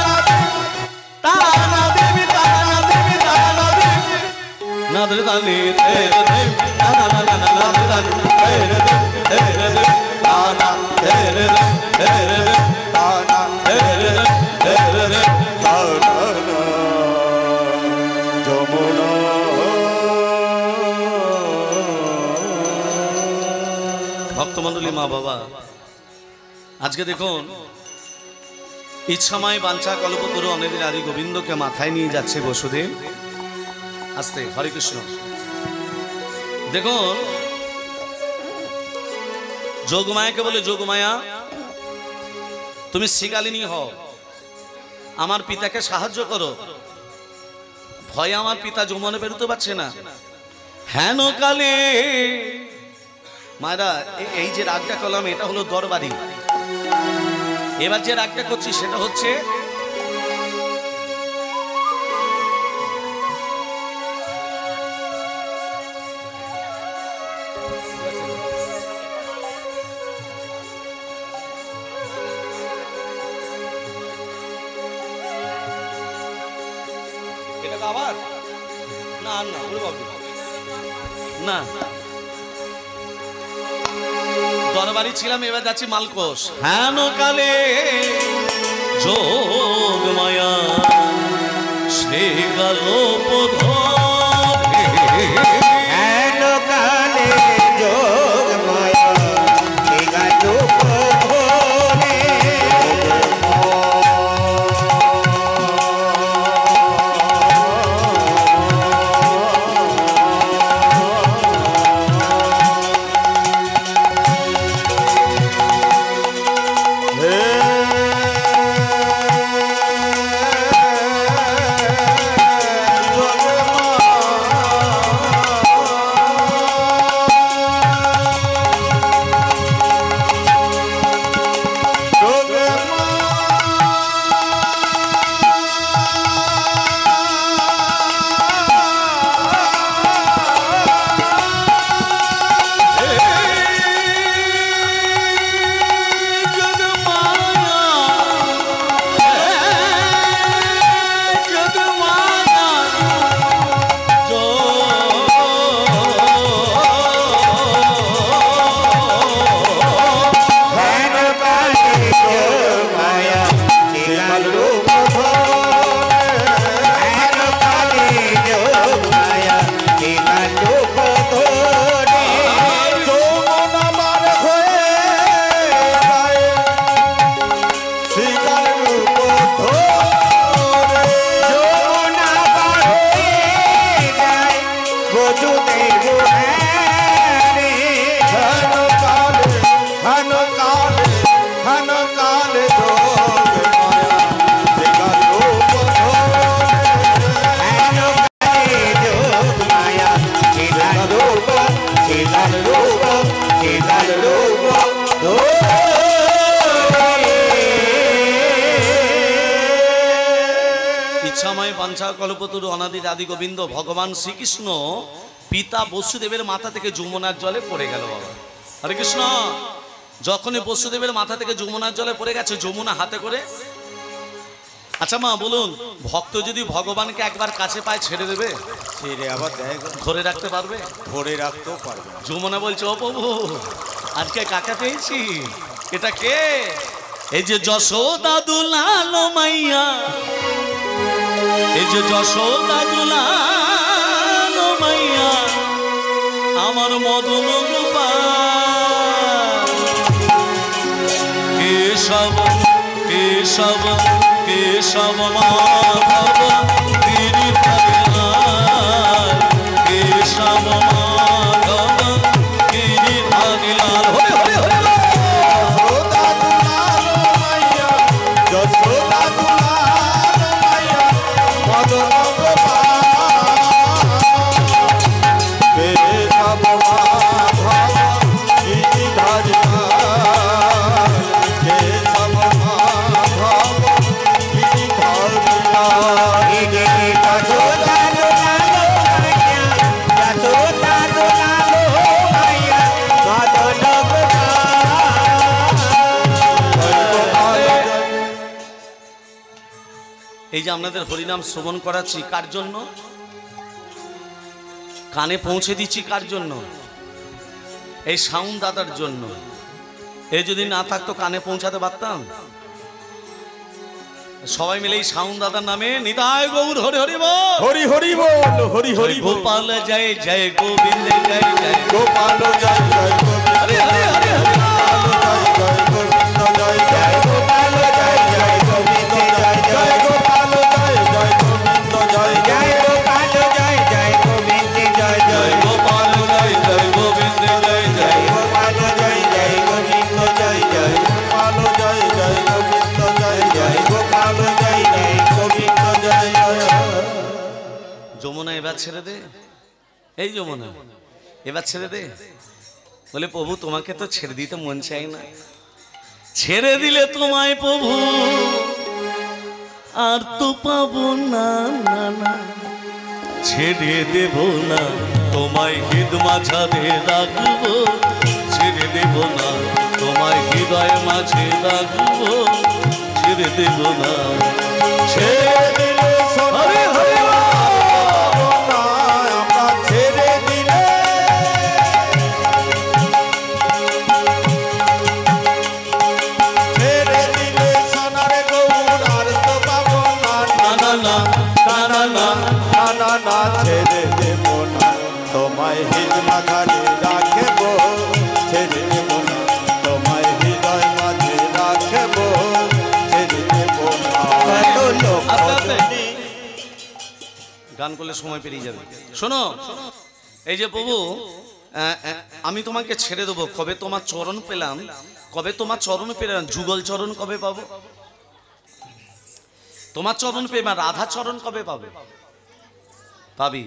का देवी ताना का देवी ताना नादरे दानी तेरे देवी ताना ना ना ना नादरे दानी तेरे देवी तेरे देवी ताना तेरे देवी तेरे देवी ताना तेरे देवी तेरे देवी ताना যমুনা ভক্তমণ্ডলী মা বাবা আজকে দেখুন ইচ্ছাময় বাঞ্ছা কল্পতরু অনেকদিন আদি গোবিন্দকে মাথায় নিয়ে যাচ্ছে বসুদেব আস্তে হরে কৃষ্ণ দেখুন যোগমায়াকে বলে যোগমায়া তুমি শ্রীকালিনী হও আমার পিতাকে সাহায্য করো ভয়ে আমার পিতা যমুনে বেরোতে পারছে না হেন কালে মায়েরা এই যে রাগটা করলাম এটা হলো দরবারি এবার যে রাগটা করছি সেটা হচ্ছে আবার না না না দরবারি ছিলাম এবার যাচ্ছি মালকোষ হেন কালে যোগ মায়া সে গেল হেন কালে যোগ মায়া সে গেল ঘন কাল যোগ মায়া শিলার রূপ যোগ মায়া শিলার রূপ শিলার রূপ শিলার রূপ ইচ্ছাময় বাঞ্ছা কল্পতরু অনাদির আদি গোবিন্দ ভগবান শ্রীকৃষ্ণ পিতা বসুদেবের মাথা থেকে যমুনার জলে পড়ে গেল বাবা। হরে কৃষ্ণ। যখনই বসুদেবের মাথা থেকে যমুনার জলে পড়ে গেছে, যমুনা হাতে করে, আচ্ছা মা বলুন, ভক্ত যদি ভগবানকে একবার কাছে পায় ছেড়ে দেবে? ছেড়ে আবার দেয় ধরে রাখতে পারবে? ধরে রাখতেও পারবে না। যমুনা বলছে, ও প্রভু আজকে কাকা পেয়েছি। এটা কে? এই যে যশোদা দুলালো মাইয়া, এই যে যশোদা দুলালো মাইয়া, আমার মদন গোপাল। কেশব কেশব কেশব মাধব গিরিধারীলাল, কেশব মাধব গিরিধারীলাল। হরে হরে হরে যশোদা দুলালো মাইয়া, যশোদা দুলালো মাইয়া, মদন গোপাল। কেশব মাধব গিরিধারীলাল, কেশব মাধব গিরিধারীলাল। যশোদা দুলালো মাইয়া, যশোদা দুলালো মাইয়া, মদন গোপাল। এই যে আপনাদের হরিনাম শ্রবণ করাচ্ছি কার জন্য? কানে পৌঁছে দিচ্ছি কার জন্য? এই সাউন্ড দাদার জন্য। এই যদি না থাকতো কানে পৌঁছাতে পারতাম? সবাই মিলে এই সাউন্ড দাদার নামে নিতাই গৌর হরি হরি বল। হরি হরি বল, হরি হরি বল। গোপাল জয় জয় গোবিন্দ জয় জয় গোপাল জয় জয় গোবিন্দ, হরি হরি হরি হরি জয় জয় গোবিন্দ, জয় জয় গোপাল জয় জয় গোবিন্দ জয় জয় জয় গোপাল জয় জয় গোবিন্দ, জয় জয় গোপাল জয় জয় গোবিন্দ জয় জয় জয় গোপাল জয় জয় গোবিন্দ জয় জয় গোপাল জয় জয় গোবিন্দ জয় জয় গোপাল জয় জয় গোবিন্দ, জয় জয় জয় গোপাল জয় জয় গোবিন্দ জয় জয়। যমুনা এবার ছেড়ে দে, এই যমুনা এবার ছেড়ে দে। বলে প্রভু তোমাকে তো ছেড়ে দিতে মন চাই না। ছেড়ে দিলে তোমায় প্রভু আর তো পাবো না, না না ছেড়ে দেব না তোমায়, হৃদ মাঝারে রাখবো। ছেড়ে দেব না তোমায়, হৃদয় মাঝে রাখবো। ছেড়ে দেব না। ছেড়ে দিলে হরে হরে সোনা, আমরা ছেড়ে দিলে ছেড়ে দিলে সোনার গৌর আর তো পাবো না, না না না না না না না না ছেড়ে দেব না তোমায়, হৃদ মাঝারে রাখবো। ছেড়ে দেব না তোমায়, হৃদয় মাঝে রাখবো। ছেড়ে দেব না। কত লোক আস্তে আস্তে গান করলে সময় পেরিয়ে যাবে। শোনো, এই যে প্রভু আমি তোমাকে ছেড়ে দেবো, কবে তোমার চরণ পেলাম, কবে তোমার চরণ পেলাম? যুগল চরণ কবে পাবো? তোমার চরণ পেলাম, রাধা চরণ কবে পাবে? পাবি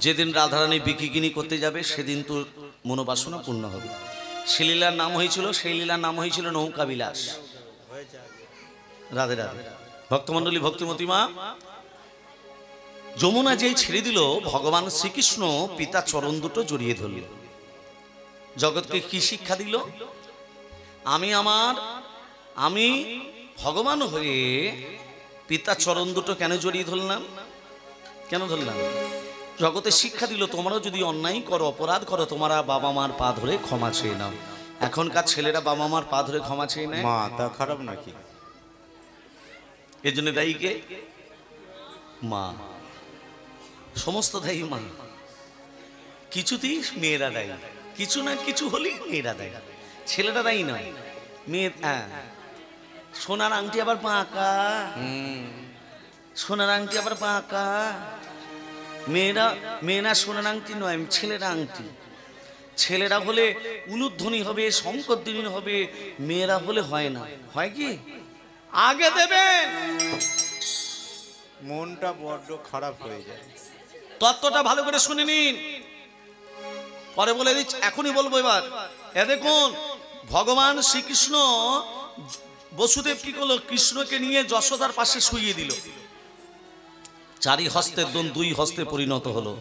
যেদিন রাধারানী বিকিকিনি করতে যাবে, সেদিন তোর মনোবাসনা পূর্ণ হবে। সেই লীলার নাম হয়েছিল, সেই লীলার নাম হয়েছিল নৌকা বিলাস। রাধে রাধে। ভক্তমণ্ডলী, ভক্তিমতী মা, যমুনা যেই ছেড়ে দিল, ভগবান শ্রীকৃষ্ণ পিতা চরণ দুটো জড়িয়ে ধরল। জগৎকে কি শিক্ষা দিল? আমি ভগবান হয়ে পিতা চরণ দুটো কেন জড়িয়ে ধরলাম? কেন ধরলাম? জগতে শিক্ষা দিল, তোমরা যদি অন্যায় করো, অপরাধ করো, তোমরা বাবা মার পা ধরে ক্ষমা চেয়ে নাও। এখনকার ছেলেরা বাবা মার পা ধরে ক্ষমা চেয়ে নেয়। মা তা খারাপ নাকি? এর জন্য দায়ী কে? মা। সমস্ত দায়ী মা। কিছুতেই মেয়েরা দায়ী, কিছু না কিছু হলেই মেয়েরা দায়ী, ছেলেরা দায়ী নয়। মেয়ে সোনার আংটি আবার পাকা, সোনার আংটি আবার পাকা। মেয়েরা সোনার আংটি নয়, ছেলেরা আংটি। ছেলেরা হলে উলুধ্বনি হবে, শঙ্করধ্বনি হবে, মেয়েরা হলে হয় না। হয় কি? আগে দেবেন। মনটা বড্ড খারাপ হয়ে যায়। তত্ত্বটা ভালো করে শুনে নিন, পরে বলে দিচ্ছি, এখনই বলবো। এবার এ দেখুন, ভগবান শ্রীকৃষ্ণ বসুদেব কি করলো? কৃষ্ণকে নিয়ে যশোদার পাশে শুইয়ে দিল। চারি হস্তের ধন দুই হস্তে পরিণত হলো।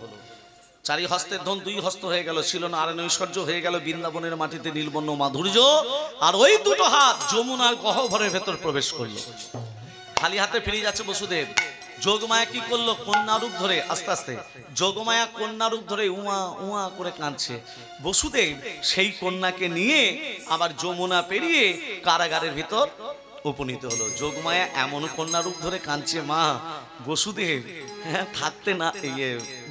চারি হস্তের ধন দুই হস্ত হয়ে গেল, ছিল নারায়ণ ঐশ্বর্য হয়ে গেল, বৃন্দাবনের মাটিতে নীলবর্ণ মাধুর্য। আর ওই দুটো হাত যমুনার গহ্বরের ভেতর প্রবেশ করলো। খালি হাতে ফিরে যাচ্ছে বসুদেব। যোগমায়া কি করলো? কন্যা রূপ ধরে, আস্তে আস্তে যোগমায়া কন্যা রূপ ধরে উয়া উয়া করে কাঁদছে। বসুদেব সেই কন্যাকে নিয়ে আবার যমুনা পেরিয়ে কারাগারের ভিতর উপনীত হলো। যোগমায়া এমন কন্যা রূপ ধরে কাঁদছে, মা বসুদেব থাকতে না,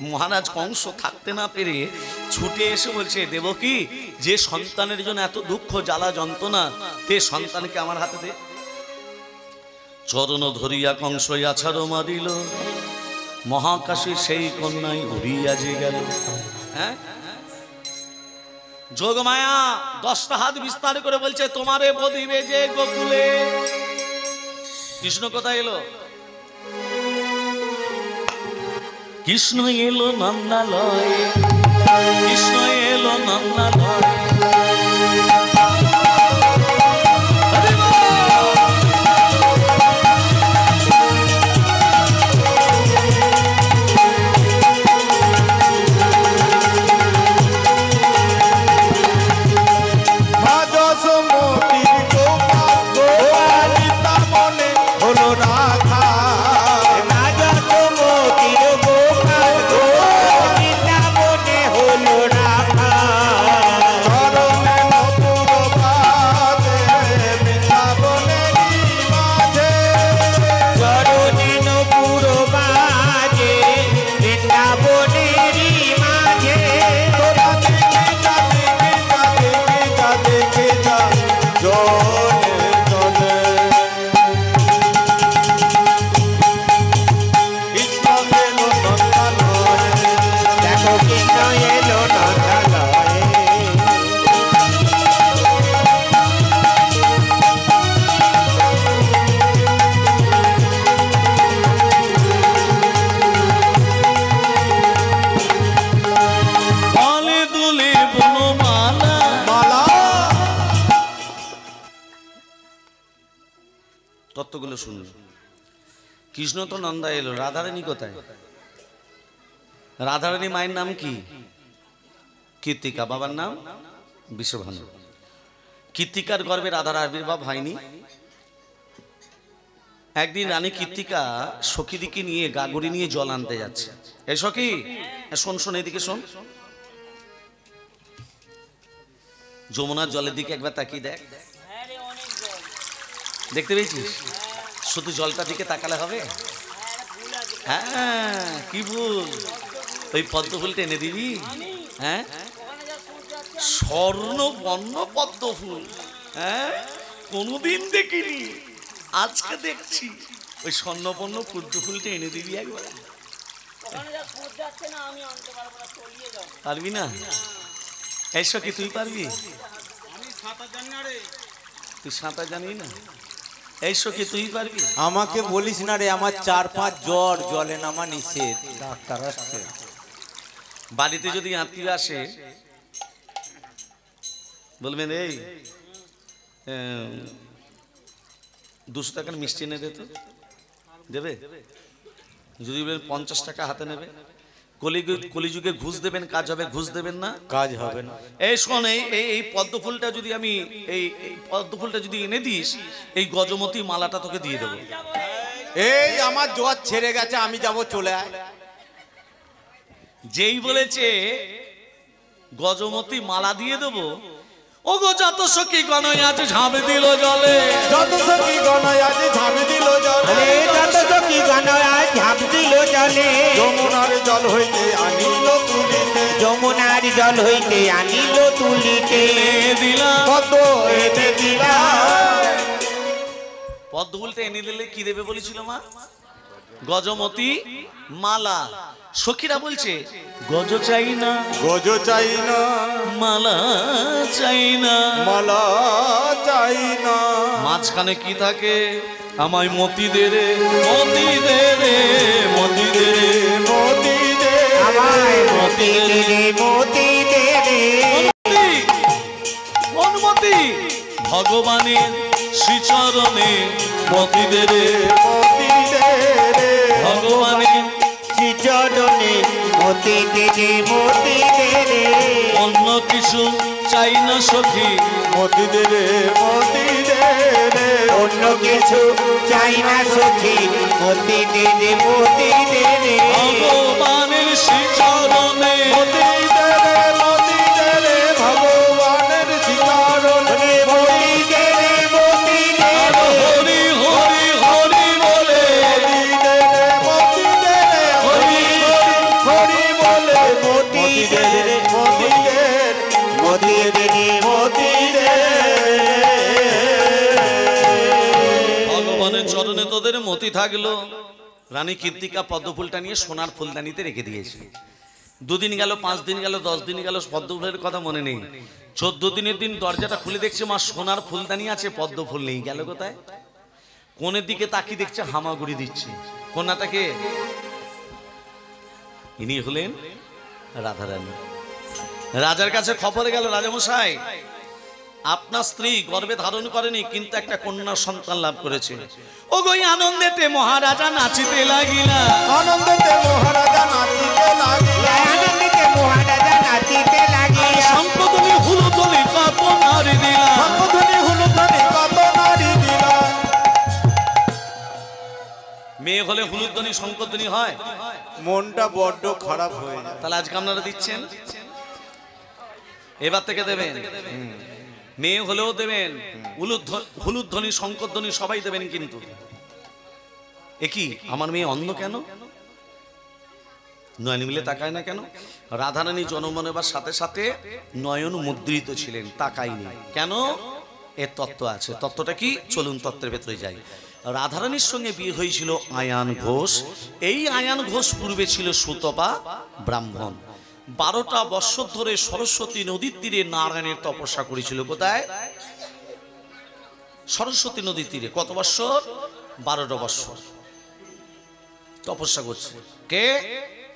মহারাজ কংস থাকতে না পেরে ছুটে এসে বলছে, দেবকী, যে সন্তানের জন্য এত দুঃখ জ্বালা যন্ত্রণা, তে সন্তানকে আমার হাতে দে। চরণ ধরিয়া কংস আছাড় মারিল, মহাকাশে সেই কন্যাই উড়িয়া যে গেল। হ্যাঁ, যোগমায়া 10টা হাত বিস্তার করে বলছে, তোমারে বদিবে যে গোকুলে। কৃষ্ণ কোথায় এলো? কৃষ্ণ এলো নন্দালয়ে, কৃষ্ণ এলো নন্দালয়ে। তত্ত্বগুলো শুনুন। কৃষ্ণ তো নন্দা এলো, রাধারানী কোথায়? রাধারানী মায়ের নাম কি? কীর্তিকা। বাবার নাম বিশ্বভানু। কীর্তিকার গর্ভে রাধার আবির্ভাব হয়নি। একদিন রানী কীর্তিকা সখীদিকে নিয়ে গাগরি নিয়ে জল আনতে যাচ্ছে। এই সখী, শোন শোন, এদিকে শোন। যমুনার জলের দিকে একবার তাকিয়ে দেখ। দেখতে পেয়েছিস? শুধু জলটা দিকে তাকালে হবে? হ্যাঁ, কি ফুল? ওই পদ্ম ফুলটা এনে দিবি। হ্যাঁ, স্বর্ণ বর্ণ পদ্ম ফুল। হ্যাঁ, কোনোদিন দেখিনি, আজকে দেখছি। ওই স্বর্ণবর্ণ পদ্ম ফুলটা এনে দিবি একবার। পারবি না? এই সখী, তুই পারবি? তুই সাঁতার জানি না? এই সখী, তুই পারবি? আমাকে বলিস না রে, আমার 4-5 জ্বর, জলে নামা নিষেধ। ডাক্তার আসছে। বাড়িতে যদি আত্মীয় আসে, বলবেন এই 200 টাকার মিষ্টি এনে দে তো, দেবে? যদি বলেন 50 টাকা হাতে নেবে। কলিযুগে ঘুষ দেবেন, কাজ হবে? ঘুষ দেবেন না, কাজ হবে না। এই শোন, এই পদ্ম ফুলটা যদি আমি এই পদ্ম ফুলটা যদি এনে দিস, এই গজমতি মালাটা তোকে দিয়ে দেবো। এই আমার জ্বর ছেড়ে গেছে, আমি যাব, চলে আয়। যেই বলেছে গজমতি মালা দিয়ে দেবো, ও গো যত সখী গণয় আজ ঝাঁপ দিল জলে, যত সখী গণয় আজ ঝাঁপ দিল জলে, যত সখী গণয় আজ ঝাঁপ দিল জলে। যমুনার জল হইতে আনিল তুলিতে, যমুনার জল হইতে আনিল তুলিতে। দিলাম পদ্ম এনে দিলাম। পদ্ম ফুলটা এনে দিলে কি দেবে বলেছিল মা? গজমতি মালা। সখীরা বলছে গজ চাই না, গজ চাই না, মালা চাই না, মালা চাই না। মাঝখানে কি থাকে? আমায় মতি দে রে, মতি দে রে, মতি দে রে, মতি দে, আমায় মতি দে রে, মতি দে রে। অনুমতি, অনুমতি ভগবানের শ্রীচরণে মতি দে রে, মতি দে রে, ভগবানের শ্রীচরণে মতি দে রে, মতি দে রে। অন্য কিছু চাই না সখী, মতি দে রে, মতি দে রে। অন্য কিছু চাই না সখী, মতি দে রে, মতি দে রে। ভগবানের শ্রীচরণে মতি দে রে, মতি দে রে, ভগবানের শ্রীচরণে মতি দে রে, মতি দে আর রে। হরি হরি হরি বলে, মতি দে রে, মতি দে রে, হরি হরি বলে মতি দে রে, মতি দে রে, মতি দে রে, মতি দে রে। ভগবানের চরণে তোদের মতি থাকলো। রানী কীর্তিকা পদ্মফুলটা নিয়ে সোনার ফুলদানিতে রেখে দিয়েছে। 2 দিন গেল, 5 দিন গেল, 10 দিন গেল, পদ্মফুলের কথা মনে নেই। 14 দিনের দিন দরজাটা খুলে দেখছে মা সোনার ফুলদানি আছে, পদ্মফুল নেই। গেল কোথায়? কোণের দিকে তাকিয়ে দেখছে হামাগুড়ি দিচ্ছে। কন্যাটাকে ইনি হলেন রাধারানী। রাজার কাছে খবর গেল, রাজামশাই আপনার স্ত্রী গর্ভে ধারণ করেনি, কিন্তু একটা কন্যা সন্তান লাভ করেছে। ও গো আনন্দেতে মহারাজা নাচিতে লাগিলা, আনন্দেতে মহারাজা নাচিতে লাগিলা, আনন্দিতে মহারাজা নাচিতে লাগিয়া। শঙ্খধ্বনি হুলধ্বনি কত নারী দিলা, শঙ্খধ্বনি হুলধ্বনি কত নারী দিলা। মেয়ে হলে হুলধ্বনি শঙ্খধ্বনি হয়। মনটা বড্ড খারাপ হয়ে যায়। তাহলে আজকে আপনারা দিচ্ছেন, এবার থেকে দেবেন। মেয়ে হলেও দেবেন, হুলুধ্বনি শঙ্করধ্বনি সবাই দেবেন। কিন্তু এ কি, আমার মেয়ে অন্ধ কেন? নয়ন মিলে তাকায় না কেন? রাধারানী জন্ম নেবার সাথে সাথে নয়ন মুদ্রিত ছিলেন, তাকায়নি কেন? এর তত্ত্ব আছে। তত্ত্বটা কি? চলুন তত্ত্বের ভেতরে যাই। রাধারানীর সঙ্গে বিয়ে হয়েছিল আয়ান ঘোষ। এই আয়ান ঘোষ পূর্বে ছিল সুতপা ব্রাহ্মণ। 12টা বৎসর ধরে সরস্বতী নদীর তীরে নারায়ণের তপস্যা করেছিল। কোথায়? সরস্বতী নদীর তীরে। কত বৎসর? 12টা বৎসর তপস্যা করছে। কে?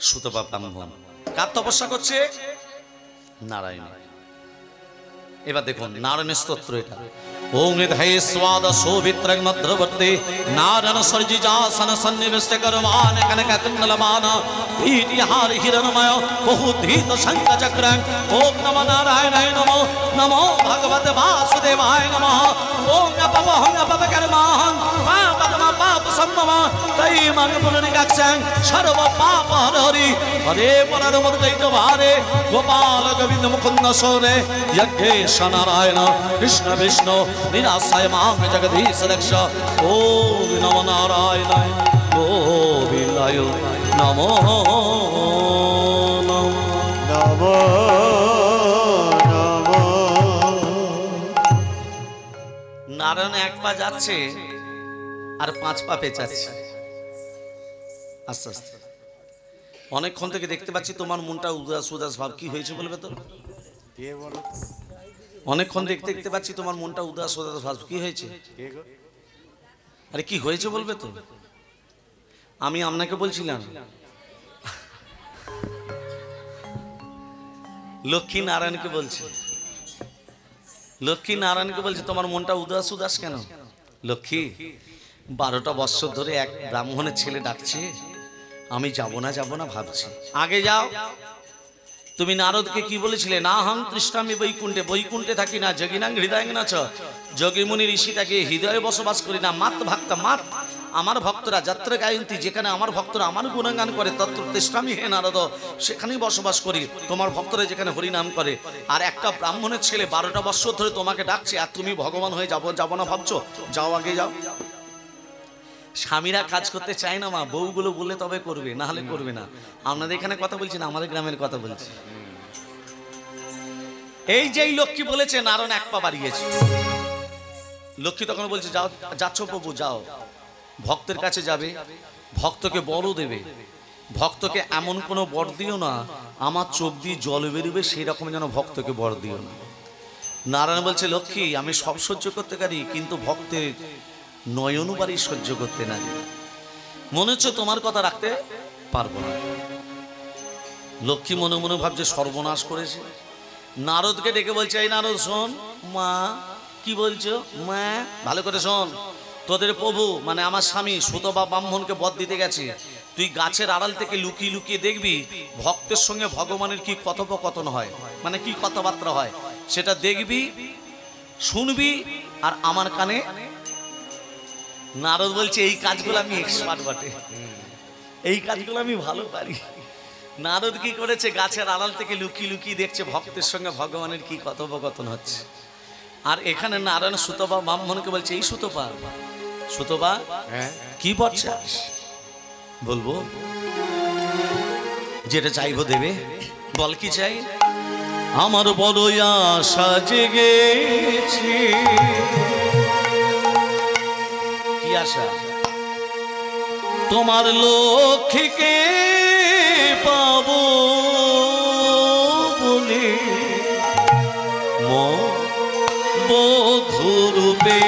সুতপা ব্রাহ্মণ। কার তপস্যা করছে? নারায়ণ। এবার দেখুন নারায়ণের স্তোত্র এটা। ওম নিধায়ে স্বাদ শোভিত্রং মধ্রবর্তে নারায়ণ সর্জিজাসন সন্নিবেষ্ট করমান কনক কুণ্ডলমান পীতিহার হিরণময় বহুধৃত শঙ্খ চক্রং। ওম নমো নারায়ণায় নমো, নমো ভগবতে বাসুদেবায় নমঃ। ওম নপবহং নপবকর্মাহং পাপদমা পাপ সম্মম তৈমং পুনরিকাক্ষং সর্ব পাপ হরি। হরে পরমদৈত ভারে গোপাল গোবিন্দ মুকুন্দ সরে যজ্ঞেশ নারায়ণ কৃষ্ণ বিষ্ণু নিরাশায় মাং জগদীশ রক্ষ। ওম নমো নারায়ণায় গোবিন্দায় নমো নমঃ। নমো নমো। নারায়ণ 1 পা যাচ্ছে আর 5 পা পেঁচাচ্ছে আস্তে আস্তে। অনেকক্ষণ থেকে দেখতে পাচ্ছি তোমার মনটা উদাস উদাস ভাব। কি হয়েছে বলবে তো? কে বলো? অনেকক্ষণ দেখতে পাচ্ছি তোমার মনটা উদাস উদাস ভাব। কি হয়েছে? কে গো? আরে কি হয়েছে বলবে তো? আমি আপনাকে বলছিলাম লক্ষ্মী নারায়ণকে বলছি। লক্ষ্মী নারায়ণকে বলছি তোমার মনটা উদাস উদাস কেন? লক্ষ্মী 12টা বৎসর ধরে এক ব্রাহ্মণের ছেলে ডাকছে, আমি যাব না ভাবছি। আগে যাও। তুমি নারদকে কি বলেছিলে? না হং তৃষ্ণামি বৈকুণ্ঠে, বৈকুণ্ঠে থাকি না, যোগিনাং হৃদয় নাচ। যোগী মুনি ঋষি তাকে হৃদয়ে বসবাস করি না। মাত ভক্ত মাত, আমার ভক্তরা যাত্রা গায়ন্তী, যেখানে আমার ভক্তরা আমার গুণগান করে তত্র তৃষ্ণামি হে নারদ, সেখানেই বসবাস করি। তোমার ভক্তরা যেখানে হরিনাম করে। আর একটা ব্রাহ্মণের ছেলে 12টা বৎসর ধরে তোমাকে ডাকছে, আর তুমি ভগবান হয়ে যাব না ভাবছো? যাও, আগে যাও। স্বামীরা কাজ করতে চায় না মা, বউগুলো বলে তবে করবে, না হলে করবে না। আপনাদের এখানে কথা বলছি না, আমাদের গ্রামের কথা বলছি। এই যে লক্ষ্মী বলেছে নারায়ণ 1 পা বাড়িয়েছে। লক্ষ্মী তখন বলছে যাও, যাচ্ছ প্রভু যাও। ভক্তের কাছে যাবে, ভক্তকে বড় দেবে, ভক্তকে এমন কোনো বর দিও না আমার চোখ দিয়ে জল বেরোবে, সেই রকম যেন ভক্তকে বর দিও না। নারায়ণ বলছে, লক্ষ্মী আমি সব সহ্য করতে পারি, কিন্তু ভক্তের নয়নবারই সহ্য করতে না। মনে হচ্ছে তোমার কথা রাখতে পারবো না। লক্ষ্মী মনে মনে ভাবছে সর্বনাশ করেছে। নারদকে ডেকে বলছে, এই নারদ শোন। মা কি বলছো? মা ভালো করে শোন, তোদের প্রভু মানে আমার স্বামী সুতবা ব্রাহ্মণকে বধ দিতে গেছে, তুই গাছের আড়াল থেকে লুকিয়ে লুকিয়ে দেখবি ভক্তের সঙ্গে ভগবানের কি কথোপকথন হয়, মানে কি কথাবার্তা হয়, সেটা দেখবি, শুনবি, আর আমার কানে। নারদ বলছে, এই কাজগুলো আমি এক্সপার্ট বটে, এই কাজগুলো আমি ভালো পারি। নারদ কি করেছে, গাছের আড়াল থেকে লুকিয়ে লুকিয়ে দেখছে ভক্তের সঙ্গে ভগবানের কি কথোপকথন হচ্ছে। আর এখানে নারায়ণ সুতবা ব্রাহ্মণকে বলছে, এই সুতপা, সুতবা কি বলছিস? বলবো, যেটা চাইবো দেবে। বল কি চাই? আমার বড় আশা জেগেছে। কি আশা? তোমার লক্ষ্মীকে পাবো বলে বধূ রূপে